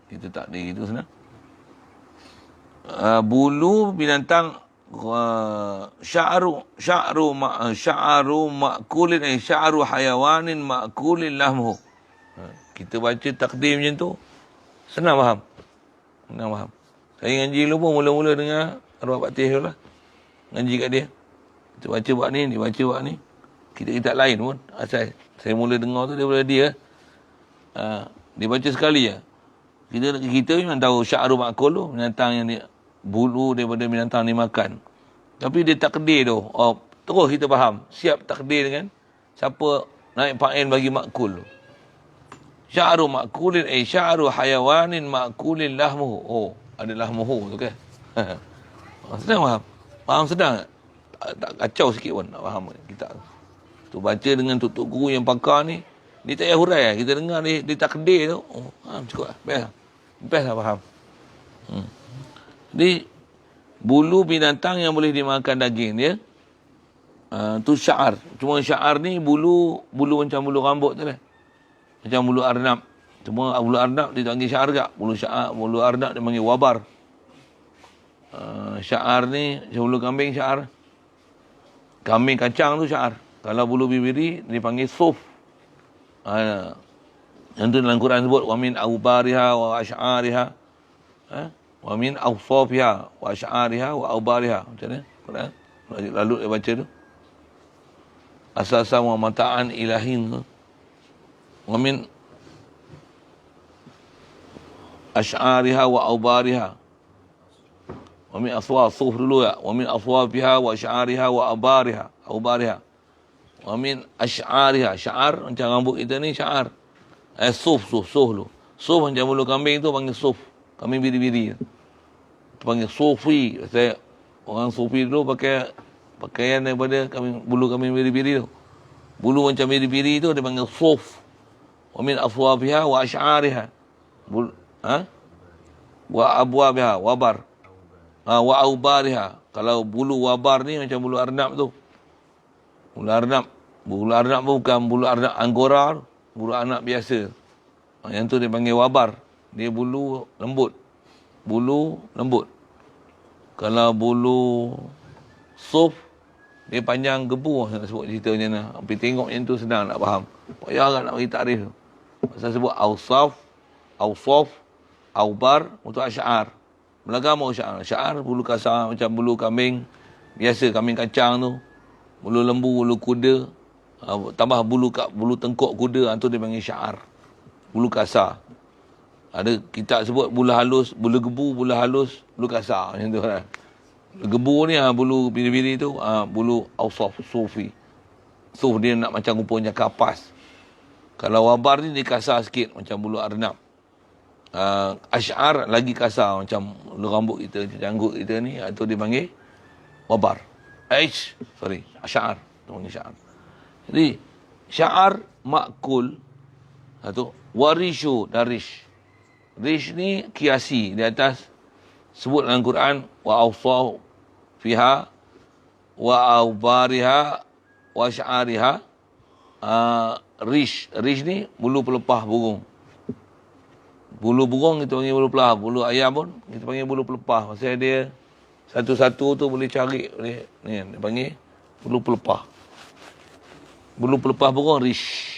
Kita tak ada itu sana. Bulu binatang sya'ru ma'kulin sya'ru hayawanin ma'kulin lahmuhu. Kita baca takdir macam tu senang faham. Senang faham. Saya ngaji dulu pun mula-mula dengar arwah Pak Teh tu lah. Ngaji kat dia. Kita baca buat ni, dia baca buat ni. Kita lain pun. Asal saya mula dengar tu daripada dia. Dia baca sekali je. Kita memang tahu sya'ru ma'kul tu. Binatang yang dia, bulu daripada binatang ni makan. Tapi dia takdir tu. Terus kita faham. Siap takdir kan. Siapa naik fa'il bagi ma'kul tu. Sya'ru ma'kulin sya'ru hayawanin ma'kulin lahmuhu. Ada lahmuhu tu kan. Senang faham. Faham sedang tak kacau sikit pun nak faham kita. Tu baca dengan tutup guru yang pakar ni, dia tak payah hurai. Kita dengar dia takdir tu. Cukup lah. Best lah faham. Jadi bulu binatang yang boleh dimakan daging dia tu sya'ar. Cuma sya'ar ni bulu macam bulu rambut tu lah. Macam bulu arnab. Cuma bulu arnab dia panggil sya'ar tak? Bulu arnab dia panggil wabar. Sya'ar ni, bulu kambing sya'ar. Kambing kacang tu sya'ar. Kalau bulu bibiri dia panggil suf. Yang tu dalam Quran sebut wa min awbariha wa asy'ariha. Wa min awsafiha wa asy'ariha wa awbariha. Macam mana? Quran. Lalu dia baca tu. Asasa wa mata'an ilahin tu. Wa min asy'ariha wa awbariha. Wa min aswaf dulu ya. Wa min aswafiha wa asy'ariha wa awbariha. Wa min asy'ariha. Sya'ar macam rambut kita ni sya'ar. Suf dulu. Suf macam bulu kambing tu panggil suf. Kambing biri-biri. Tu panggil sufi. Saya orang sufi dulu pakai pakaian daripada bulu kambing biri-biri tu. Bulu macam biri-biri tu dia panggil suf. Wa min aswafiha wa asy'ariha. Wa abwabiha, wabar. Wa aubariha. Kalau bulu wabar ni macam bulu arnab tu. Bulu arnab bukan bulu arnab anggora, bulu arnab biasa. Yang tu dia panggil wabar. Dia bulu lembut. Kalau bulu suf, dia panjang gebu. Saya nak sebut cerita macam mana. Tapi tengok yang tu senang nak faham. Payah agak nak bagi takrif tu. Saya sebut awsaf, awbar untuk asy'ar. Belakang mau sya'ar. Sya'ar bulu kasar macam bulu kambing biasa, kambing kacang tu. Bulu lembu, bulu kuda. Tambah bulu tengkuk kuda, tu dia panggil sya'ar. Bulu kasar. Ada kitab sebut bulu halus, bulu gebu, bulu halus, bulu kasar macam tu kan. Gebu ni bulu biri-biri tu bulu awsaf sufi. So dia nak macam rupanya kapas. Kalau wabar ni dia kasar sikit macam bulu arnab. Asy'ar lagi kasar macam bulu rambut kita, janggut kita ni, atau dia panggil wabar. Asy'ar. Dia panggil sya'ar. Jadi sya'ar makul atau warishu darish. Rish ni kiasi di atas, sebut dalam Quran wa awsaw fiha wa awbariha wa sya'ariha. Rish ni bulu pelepah burung. Bulu burung kita panggil bulu pelepah, bulu ayam pun kita panggil bulu pelepah. Pasal dia satu-satu tu boleh cari, boleh ni dia panggil bulu pelepah. Bulu pelepah burung rish.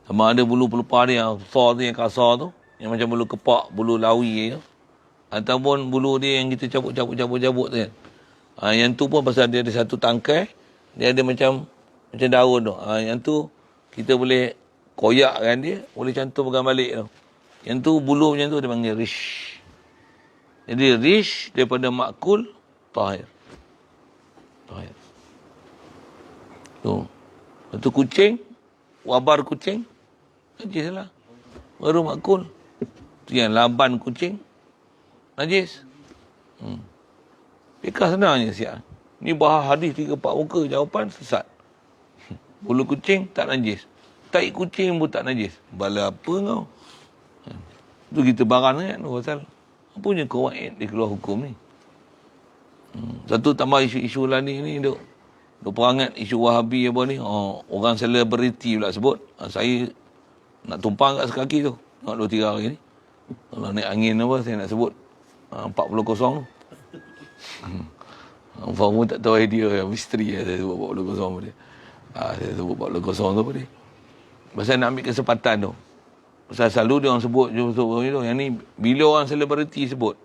Sama ada bulu pelepah dia yang besar tu, yang kasar tu, yang macam bulu kepak, bulu lawi tu, ataupun bulu dia yang kita cabut tu kan. Yang tu pun pasal dia ada satu tangkai, dia ada macam daun tu. Yang tu kita boleh koyakkan dia, boleh cantumkan balik tu. Yang tu bulu macam tu dia panggil rish. Jadi rish daripada makul tahir. Tu. Lepas tu kucing, wabar kucing, najis lah. Baru makul. Tu yang laban kucing, najis. Fikah senang je siap. Ni bahas hadis 3-4 muka, jawapan sesat. Bulu kucing tak najis. Tai kucing pun tak najis. Bala apa kau? Tu kita barang kan, pasal apa punya kawaid di keluar hukum ni. Satu tambah isu-isu lah ni duk perangat isu Wahabi apa ni. Orang selebriti pula sebut. Saya nak tumpang kat sekaki tu. Nak 2-3 hari ni. Kalau naik angin apa saya nak sebut 40-0 tu. Orang pun tak tahu idea, misteri saya sebut 40-0 apa dia. Saya sebut 40-0 tu apa dia. Pasal nak ambil kesempatan tu. Pasal selalu dia orang sebut tu. Yang ni bila orang selebriti sebut,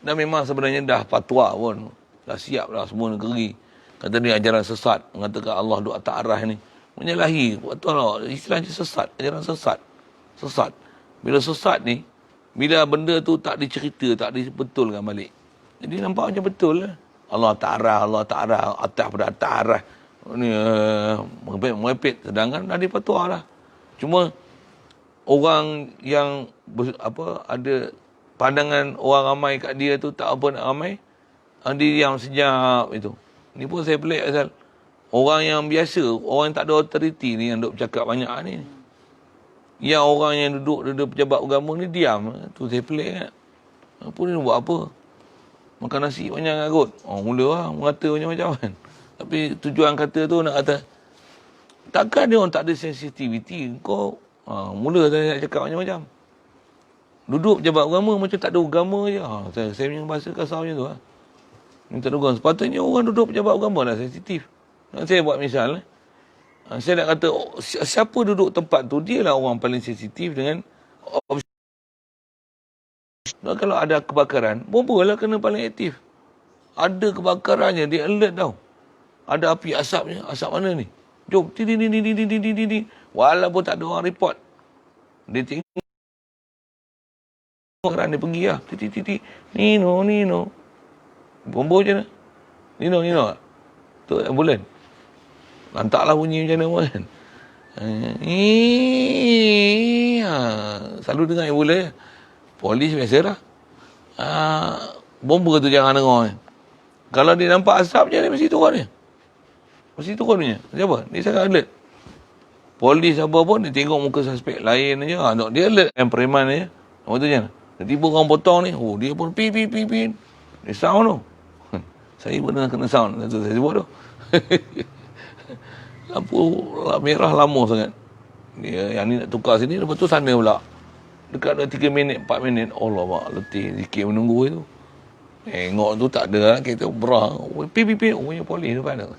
dan memang sebenarnya dah fatwa pun. Dah siap dah semua negeri. Kata ni ajaran sesat. Mengatakan Allah duk atas arah ni. Menyalahi. Betul lah. Istilahnya sesat. Ajaran sesat. Sesat. Bila sesat ni, bila benda tu tak dicerita, tak dibetulkan balik. Jadi nampak macam betul lah. Allah ta'arah, atas pada atas arah. Ni merepek. Sedangkan dah dipatuah lah. Cuma orang yang ada pandangan orang ramai kat dia tu tak apa nak ramai, dia yang sejak itu. Ni pun saya pelik asal orang yang biasa, orang yang tak ada autoriti ni yang duk bercakap banyak ni. Yang orang yang duduk pejabat agama ni diam. Tu saya pelik kan. Apa ni buat apa? Makan nasi banyak kot. Mula lah mengata macam-macam kan. Tapi tujuan kata tu nak kata, takkan dia orang tak ada sensitiviti. Kau mula saya nak cakap macam-macam. Duduk pejabat agama macam tak ada agama je. Saya punya bahasa kasar macam tu lah. Minta dugaan. Sepatutnya orang duduk pejabat agama dah sensitif. Saya buat misal. Saya nak kata, siapa duduk tempat tu, dia lah orang paling sensitif dengan kalau ada kebakaran, bomba lah kena paling aktif. Ada kebakarannya, dia alert tau. Ada api asapnya, asap mana ni? Jom, walaupun tak ada orang report. Dia tengok kebakaran, dia pergi lah. Nino. Bomba macam mana? Nino. Tu ambulan. Lantaklah bunyi macam mana kan. Selalu dengar ambulan. Polis biasa lah. Bomba tu jangan dengar. Kalau dia nampak asap je, dia mesti turun dia. Mesti turun punya. Siapa? Dia sangat alert. Polis apa pun, dia tengok muka suspek lain je. Dia alert. Yang preman je. Apa tu je? Tiba-tiba orang potong ni. Dia pun pi. Dia sound tu. Saya pun kena sound. Saya sebut tu. Lampu merah lama sangat. Yang ni nak tukar sini, lepas tu sana pula. Dekat dah 3 minit, 4 minit. Allah mak, letih. Zikir menunggu itu. Tengok tu tak ada lah. Kita berah. Pi. Punya polis depan tu.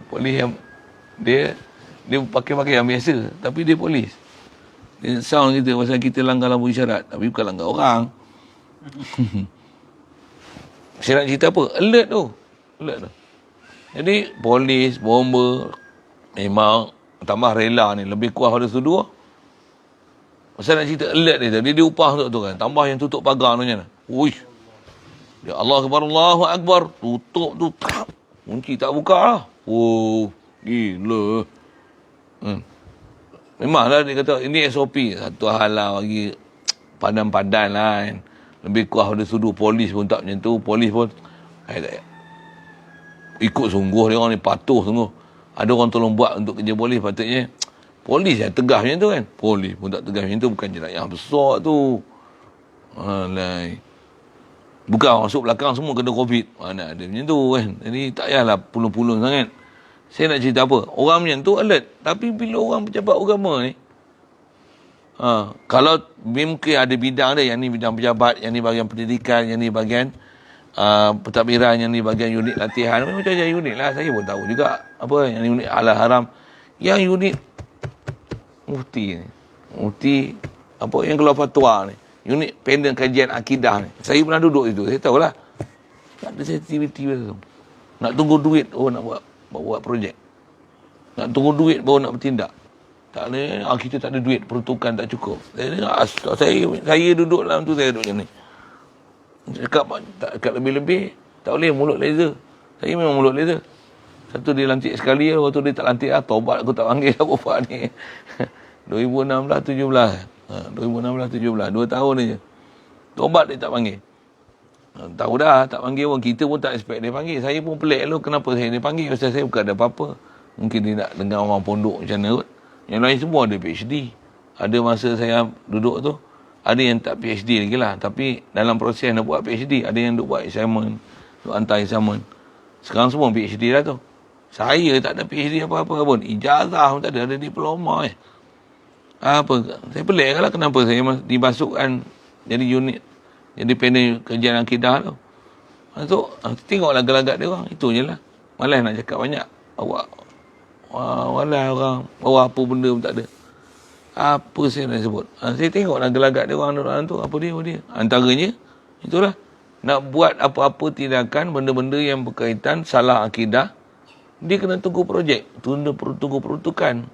Polis yang dia pakai yang biasa. Tapi dia polis. Dia sound kita pasal kita langgar lampu isyarat. Tapi bukan langgar orang. Saya nak cerita apa? Alert tu. Jadi polis, bomba memang tambah rela ni. Lebih kuat pada sudut. Saya nak cerita alert dia. Dia upah untuk tu kan. Tambah yang tutup pagar tu macam mana. Uish. Ya Allah Akbar. Tutup tu. Kunci tak buka lah. Oh, gila. Memanglah dia kata, ini SOP. Satu hal lah bagi padan-padan lah kan. Lebih kurang dia suruh polis pun tak macam tu. Polis pun, ikut sungguh dia orang ni, patuh sungguh. Ada orang tolong buat untuk kerja polis, patutnya polis yang tegas macam tu kan. Polis pun tak tegas macam tu, bukan jenayah besar tu. Alai. Bukan masuk belakang semua kena COVID. Mana ada macam tu kan. Jadi tak payahlah pulun-pulun sangat. Saya nak cerita apa? Orang macam tu alert. Tapi bila orang pejabat agama ni, kalau mungkin ada bidang dia, yang ni bidang pejabat, yang ni bahagian pendidikan, yang ni bahagian pentadbiran, yang ni bahagian unit latihan. Macam-macam unit lah. Saya pun tahu juga. Apa yang unit halal haram. Yang unit mufti ni. Mufti, apa yang keluar fatwa ni. Unit panel kajian akidah ni. Saya pernah duduk situ. Saya tahulah. Tak ada sensitivity tu. Nak tunggu duit, nak buat projek. Nak tunggu duit baru nak bertindak. Tak ada, kita tak ada duit, peruntukan tak cukup. Saya duduk dalam tu, saya duduk macam ni. Cakap lebih-lebih, tak boleh mulut laser. Saya memang mulut laser. Satu dia lantik sekali, waktu dia tak lantik lah, tobat aku tak panggil lah bapak ni. 2016-17. 2016-17, 2 tahun je. Tobat dia tak panggil. Tahu dah, tak panggil pun. Kita pun tak expect dia panggil. Saya pun pelik lu, kenapa saya dia panggil? Pasal saya bukan ada apa-apa. Mungkin dia nak dengar orang pondok macam mana kot. Yang lain semua ada PhD. Ada masa saya duduk tu, ada yang tak PhD lagi lah. Tapi dalam proses nak buat PhD, ada yang duk buat assignment, duk hantar assignment. Sekarang semua PhD dah tu. Saya tak ada PhD apa-apa pun. Ijazah pun tak ada diploma Apa? Saya pelik lah kenapa saya dimasukkan jadi unit, jadi panel kajian akidah tu. Tengok laga-laga dia orang. Itu je lah. Malas nak cakap banyak. Walah orang. Bawa apa benda pun tak ada. Apa saya nak sebut? Saya tengok laga-laga dia orang tu. Apa dia? Antaranya, itulah. Nak buat apa-apa tindakan, benda-benda yang berkaitan salah akidah, dia kena tunggu projek. Tunggu peruntukan.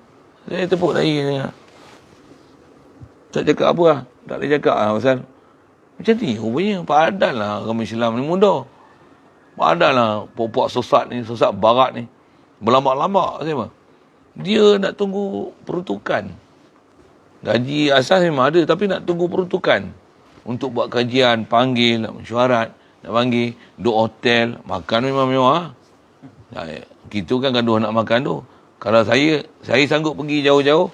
Saya tepuk dahi. Tak cakap apa lah. Tak boleh cakap lah pasal macam ni rupanya. Padan lah agama Islam ni mudah. Padan lah pokok sesat ni, sesat barat ni. Berlambak-lambak saya. Dia nak tunggu peruntukan. Gaji asas memang ada, tapi nak tunggu peruntukan. Untuk buat kajian, panggil, nak mesyuarat, nak panggil, duduk hotel, makan memang mewah. Kita kan gaduh nak makan tu. Kalau saya sanggup pergi jauh-jauh,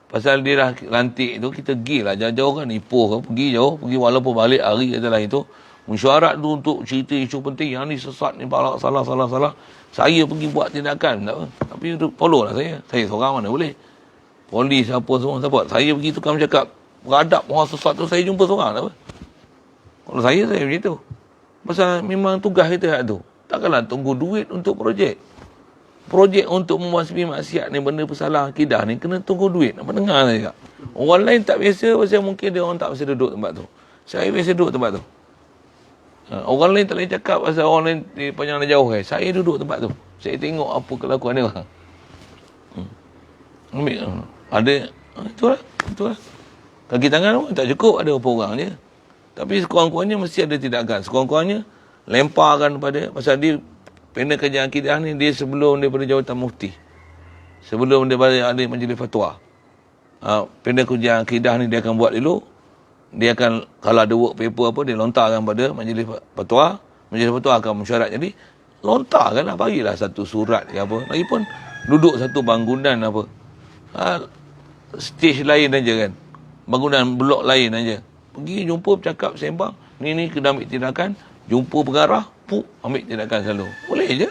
pasal dia dah lantik tu, kita pergi lah jauh-jauh kan, Ipoh kan, pergi jauh, pergi walaupun balik hari katalah itu, mesyuarat tu untuk cerita isu penting, yang ni sesat, ni salah. Saya pergi buat tindakan, tak apa. Tapi follow lah saya seorang mana boleh. Polis apa semua, siapa. Saya pergi tukang bercakap, beradab orang sesat tu, saya jumpa seorang, tak apa. Kalau saya macam tu. Pasal memang tugas kita tu. Takkanlah tunggu duit untuk projek. Projek untuk membasmi maksiat ni, benda pesalah akidah ni, kena tunggu duit. Apa dengar saya cakap? Orang lain tak biasa, pasal mungkin dia orang tak biasa duduk tempat tu. Saya biasa duduk tempat tu. Orang lain tak boleh cakap pasal orang lain di panjang jauh. Saya duduk tempat tu. Saya tengok apa kelakuan dia orang. Ambil. Ada. Itulah. Kaki tangan pun tak cukup, ada berapa orang je. Tapi sekurang-kurangnya mesti ada tindakan. Sekurang-kurangnya lemparkan pada, pasal dia panel kajian akidah ni, dia sebelum daripada jawatan mufti, sebelum dia ada majlis fatwa, panel kajian akidah ni dia akan buat dulu. Dia akan, kalau ada work paper apa, dia lontarkan pada majlis fatwa. Majlis fatwa akan mesyuarat. Jadi lontarkan lah, bagilah satu surat ke apa. Lagipun duduk satu bangunan apa, stage lain aja kan, bangunan blok lain aja. Pergi jumpa, bercakap, sembang, ni kena ambil tindakan. Jumpa pengarah, ambil tindakan selalu. Boleh je.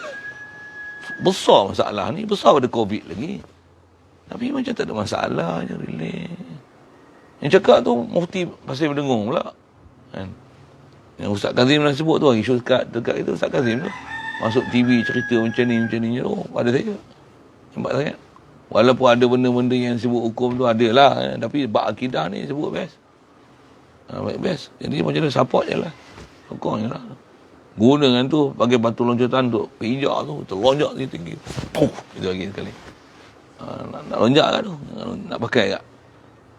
Besar masalah ni. Besar pada COVID lagi. Tapi macam tak ada masalah je. Relax. Yang cakap tu Mufti Pasir Mendengung pula. Kan? Yang Ustaz Kazim dah sebut tu. Isu dekat itu Ustaz Kazim tu. Masuk TV cerita macam ni. Oh, ada saya. Nampak sangat. Walaupun ada benda-benda yang sebut hukum tu ada lah. Tapi bab akidah ni sebut best. Best. Jadi macam mana support je lah. Sokong je lah. Gunakan tu, pakai batu loncatan tu, pijak tu, terlonjak tinggi. Itu lagi sekali. Nak lonjak kan tu. Nak pakai tak?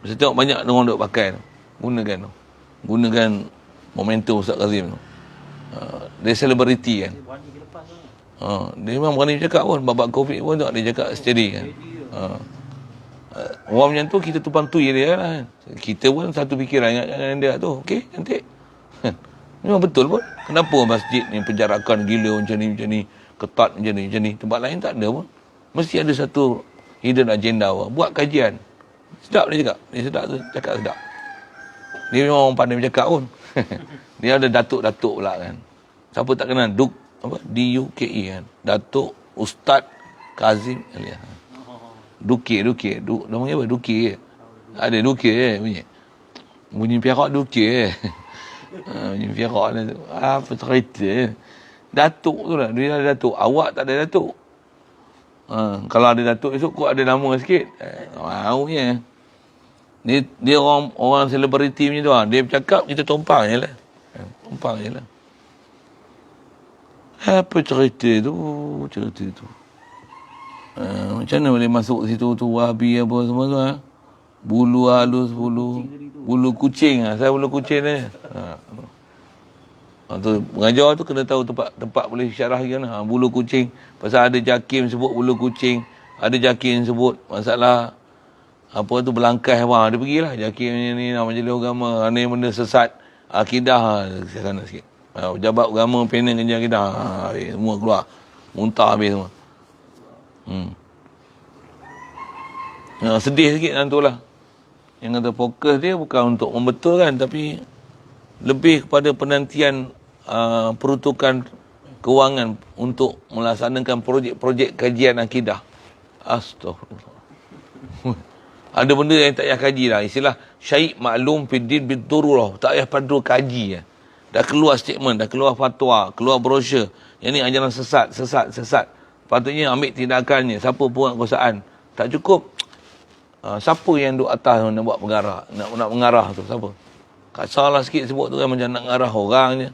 Saya tengok banyak orang duk pakai tu. Gunakan tu. Gunakan momentum Ustaz Kazim tu. Dia selebriti kan. Dia memang berani cakap pun. Babak COVID pun tak dia cakap steady kan. Orang macam tu kita tumpang tui dia lah kan. Kita pun satu fikiran dengan dia tu. Okey, cantik. Memang betul pun. Kenapa masjid ni penjarakan gila macam ni, ketat macam ni. Tempat lain tak ada pun. Mesti ada satu hidden agenda pun. Buat kajian. Sedap dia cakap. Dia sedap tu, cakap sedap. Dia memang orang pandai bercakap pun. Dia ada datuk-datuk pula kan. Siapa tak kenal? D-U-K-E kan. Datuk Ustaz Kazim Alia. Duke. Nama apa? Duke. Ada Duke bunyi. Bunyi perak Duke. Bunyi perak lah tu. Apa cerita? Datuk tu lah. Dia ada datuk. Awak tak ada datuk. Kalau ada datuk esok kau ada nama sikit. Maunya. Dia orang selebriti macam tu lah. Dia bercakap kita tumpang je lah. Tumpang je lah. Apa cerita tu? Macam mana boleh masuk situ tu Wahabi apa semua tu ha? Bulu halus, bulu kucing lah. Saya bulu kucing ni. Tu mengajar tu kena tahu tempat boleh syarah kan. Bulu kucing. Pasal ada jakim sebut bulu kucing. Ada jakim sebut masalah apa tu belangkai bang. Dia pergilah jakim ni nama majlis agama. Ni benda sesat akidah sana sikit. Pejabat agama panel kerja akidah. Semua keluar. Muntah habis semua. Sedih sikit dalam tu lah. Yang kata fokus dia bukan untuk membetulkan tapi lebih kepada penantian peruntukan kewangan untuk melaksanakan projek-projek kajian akidah. Astaghfirullah. Ada benda yang tak payah kaji lah. Istilah syait maklum fiddin bidururah. Tak payah pandu kaji lah. Dah keluar statement, dah keluar fatwa, keluar brosur. Yang ni ajaran sesat. Patutnya ambil tindakannya. Siapa buat kekuasaan. Tak cukup. Siapa yang duduk atas nak buat pengarah. Nak mengarah tu. Siapa? Kasar lah sikit sebut tu kan. Macam nak mengarah orang je.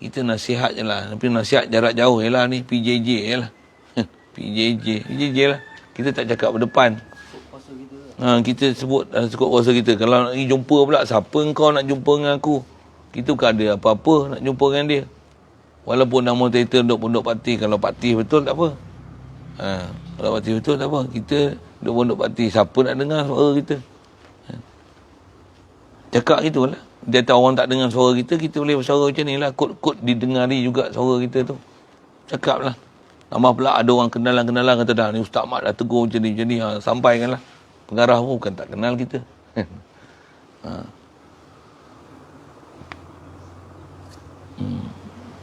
Kita nasihat je lah. Tapi nasihat jarak jauh je lah ni. PJJ je lah. PJJ lah. Kita tak cakap berdepan. Kita sebut cukup kuasa kita. Kalau nak pergi jumpa pula. Siapa kau nak jumpa dengan aku? Kita bukan ada apa-apa nak jumpa dengan dia. Walaupun nama title duduk pondok parti. Kalau parti betul tak apa. Kalau parti betul tak apa. Kita duduk pondok parti. Siapa nak dengar suara kita? Cakap gitu lah. Dia tahu orang tak dengar suara kita. Kita boleh bersuara macam ni lah. Kod-kod didengari juga suara kita tu. Cakap lah. Tambah pula ada orang kenalan-kenalan kata dah. Ni Ustaz Mat dah tegur macam ni. Sampaikan lah. Pengarah pun bukan tak kenal kita.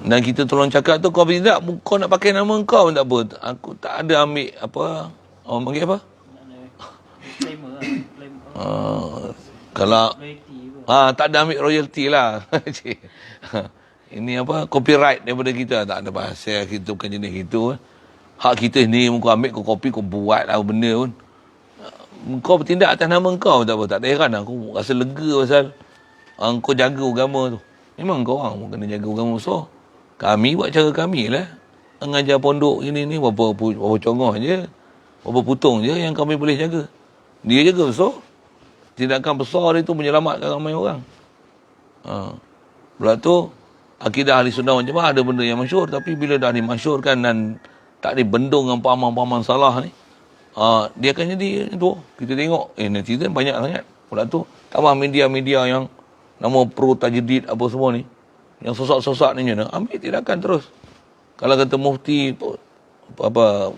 Dan kita tolong cakap tu, kau tidak, kau nak pakai nama kau pun tak apa. Aku tak ada ambil apa, orang panggil apa? Kalau tak ada ambil royalty lah. Ini apa, copyright daripada kita. Tak ada bahasa kita bukan jenis itu. Hak kita ni, kau ambil, kau copy, kau buat lah benda pun. Kau bertindak atas nama kau tak apa. Tak ada heran aku rasa lega pasal kau jaga agama tu. Memang kau orang pun kena jaga agama besar. Kami buat cara kami lah. Mengajar pondok ini ni berapa congor je. Berapa putung je yang kami boleh jaga. Dia jaga besar. Tindakan besar dia tu menyelamatkan ramai orang. Pula tu akidah ahli sunnah wal jamaah ada benda yang masyhur. Tapi bila dah dimasyhurkan dan tak dibendung dengan pahaman-pahaman salah ni, dia akan jadi tu. Kita tengok netizen banyak sangat. Pula tu tambah media-media yang nama pro tajdid apa semua ni, yang sosak-sosak ni ambil tindakan terus. Kalau kata mufti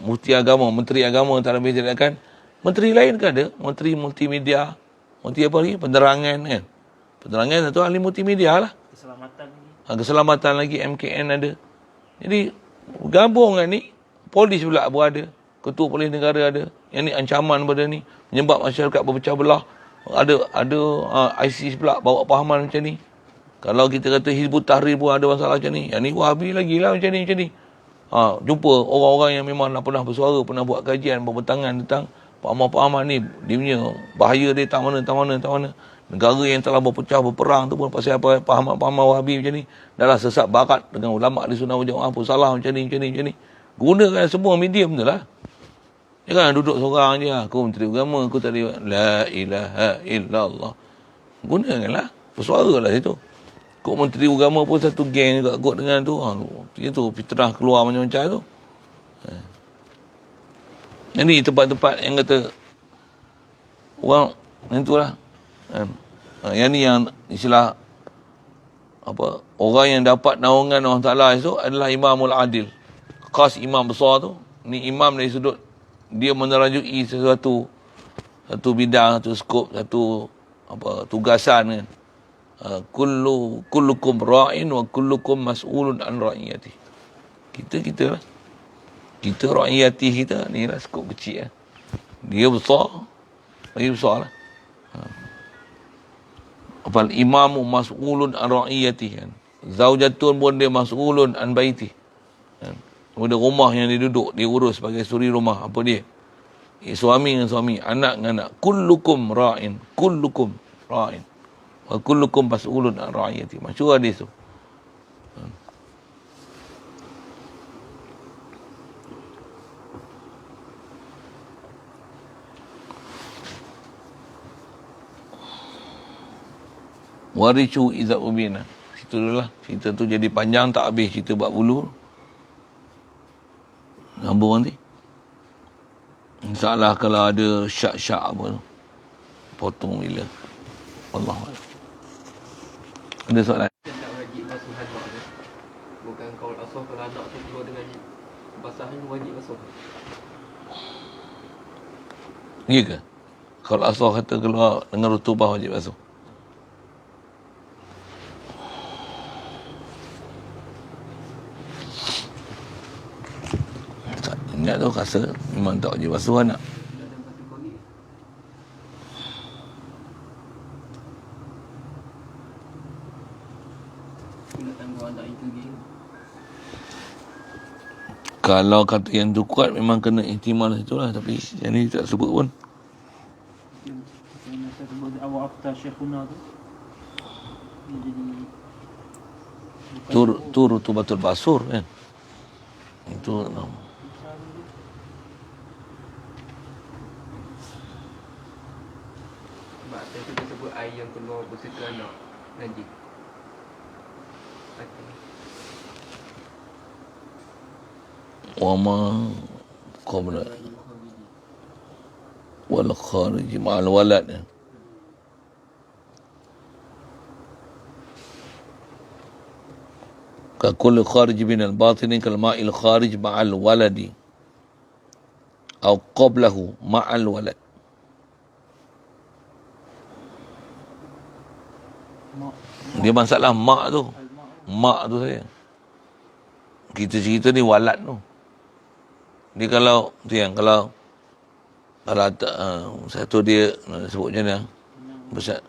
mufti agama, menteri agama tak ambil tindakan, menteri lain kan ada, menteri multimedia, menteri apa lagi, penerangan kan. Penerangan tu ahli multimedia lah. Keselamatan lagi MKN ada. Jadi gabung kan ni, polis pula pun ada. Ketua Polis Negara ada. Yang ni ancaman pada ni. Menyebab masyarakat berpecah belah. Ada ISIS pula bawa pahaman macam ni. Kalau kita kata Hizbut Tahrir pun ada masalah macam ni. Yang ni Wahabi lagi lah macam ni. Jumpa orang-orang yang memang pernah bersuara, pernah buat kajian, berbentangan tentang pahaman-pahaman ni. Dia punya bahaya dia tak mana. Negara yang telah berpecah, berperang tu pun pasal apa pahaman-pahaman Wahabi macam ni. Dah lah sesat barat dengan ulama' di sunnah wal jamaah pun salah macam ni. Gunakan semua medium tu lah. Jangan duduk seorang je. Aku menteri agama, aku tadi la ilaha illallah. Gunakanlah. Bersuaralah situ. Kok menteri agama pun satu geng juga kot dengan tu. Itu fitrah keluar macam-macam tu. Jadi tempat-tempat yang kata orang yang itulah. Yang ni yang istilah apa, orang yang dapat naungan Allah Ta'ala esok adalah Imamul Adil. Khas imam besar tu. Ni imam dari sudut dia menerajui sesuatu, satu bidang, satu skop, satu apa tugasan kan. Kullukum ra'in wa kullukum mas'ulun an ra'iyati. Kita lah. Kita ra'iyati kita ni lah skop kecil lah. Dia besar, lagi besar lah. Apal imamu mas'ulun an ra'iyati kan. Zaujatun pun dia mas'ulun an baiti. Kan. Ada rumah yang dia duduk, dia urus sebagai suri rumah. Apa dia? Suami dengan suami, anak dengan anak. Kullukum ra'in, kullukum ra'in. Wa kullukum mas'ulun an ra'iyati. Masyhur hadis tu. Warisu iza ubina. Situ dulu lah. Cerita tu jadi panjang, tak habis cerita bab bulu. Sambung nanti. InsyaAllah kalau ada syak-syak apa tu, potong bila. Wallahualam. Ada soalan? Tak wajib basuh anak tu. Bukan kaul asal kalau anak tu keluar dengan basahan wajib basuh. Ya ke? Kalau asal kata keluar dengan rutubah wajib basuh. Tak ingat tu, rasa memang tak wajib basuh anak. Dalam satu kali. Nak tangguh anak itu gini. Kalau kata yang tu kuat memang kena ihtimal itulah, tapi yang ni tak sebut pun. Yang saya sebut awal aftar syekhuna tu. Dia jadi Tu rutubatul basur kan. Itu Sebab tadi kita sebut air yang keluar berserta anak najis. wama qabla wal kharij ma'al walad. Ka kulli kharij min al batin kal ma'il kharij ma'al waladi atau qablahu ma'al walad. Dia masalah mak tu. Mak tu saya. Kita cerita ni walad tu. Dia kalau tu yang kalau satu dia sebut macam mana? Besar.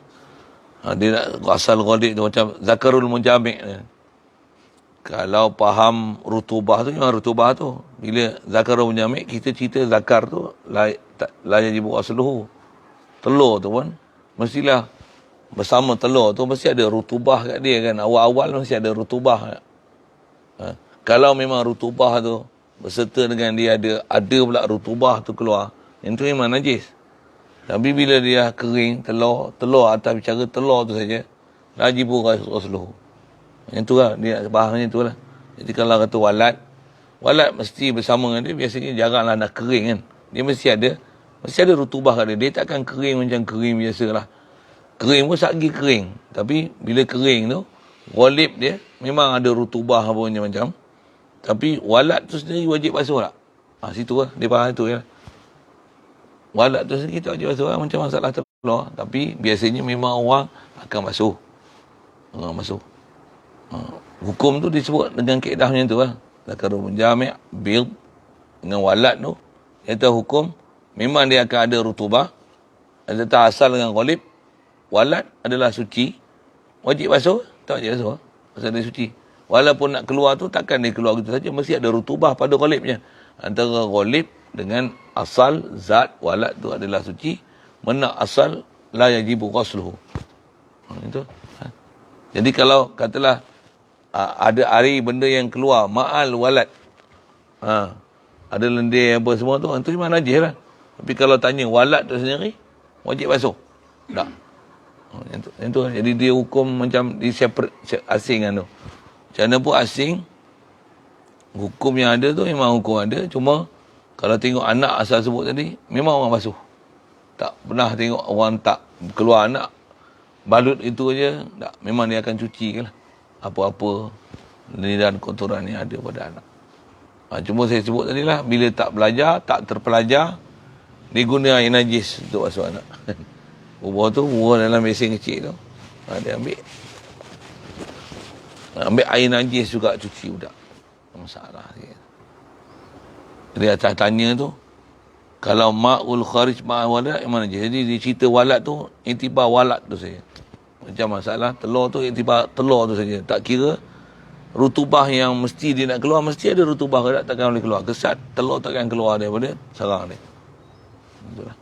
Dia nak asal ghadik tu macam zakarul munjami'. Kalau faham rutubah tu memang rutubah tu. Bila zakarul munjami' kita cerita zakar tu la yajibu asluhu. Telur tu pun mestilah bersama telur tu mesti ada rutubah kat dia kan. Awal-awal mesti ada rutubah. Kalau memang rutubah tu berserta dengan dia ada pula rutubah tu keluar, yang tu memang najis. Tapi bila dia kering, telur atas bicara telur tu saja, lajibu rasuluh. Yang tu lah, dia bahannya tu lah. Jadi kalau kata walad mesti bersama dengan dia, biasanya jaranglah nak kering kan. Dia mesti ada rutubah kat dia. Dia takkan kering macam kering biasa lah. Kering pun sagi kering. Tapi bila kering tu, ghalib dia memang ada rutubah apa macam. Tapi walad tu sendiri wajib basuh tak? Situ lah. Dia faham tu ya. Walad tu sendiri tak wajib basuh lah. Macam masalah telur. Tapi biasanya memang orang akan basuh. Hukum tu disebut dengan kaedah macam tu lah. Zakarul munjami' bil dengan walad tu. Iaitu hukum. Memang dia akan ada rutubah. Ada tak asal dengan ghalib. Walad adalah suci. Wajib basuh? Tak wajib basuh. Pasal dia suci. Walaupun nak keluar tu takkan dia keluar gitu saja, mesti ada rutubah pada ghalibnya. Antara ghalib dengan asal zat walad tu adalah suci, mana asal la yajibu ghusluhu. Itu. Jadi kalau katalah ada air benda yang keluar ma'al walad. Ada lendir apa semua tu, itu memang najis lah. Tapi kalau tanya walad tu sendiri wajib basuh. Tak. Yang tu. Jadi dia hukum macam di separate asing kan tu. Macam mana pun asing, Hukum yang ada tu memang hukum ada. Cuma kalau tengok anak asal sebut tadi, memang orang basuh. Tak pernah tengok orang tak keluar anak, balut itu aja. Tak, memang dia akan cuci lah apa-apa dan kotoran yang ada pada anak. Cuma saya sebut tadi lah, bila tak belajar, tak terpelajar, dia guna air najis untuk basuh anak. Bubuh tu, bubuh dalam mesin kecil tu. Dia ambil air najis juga cuci budak. Masalah dia. Jadi atas tanya tu, kalau ma'ul kharij ma'al walad, mana je? Jadi dia cerita walad tu, intibar walad tu saja. Macam masalah telur tu, intibar telur tu saja. Tak kira rutubah yang mesti dia nak keluar, mesti ada rutubah. Kalau takkan boleh keluar. Kesat, telur takkan keluar daripada sarang dia. Itulah.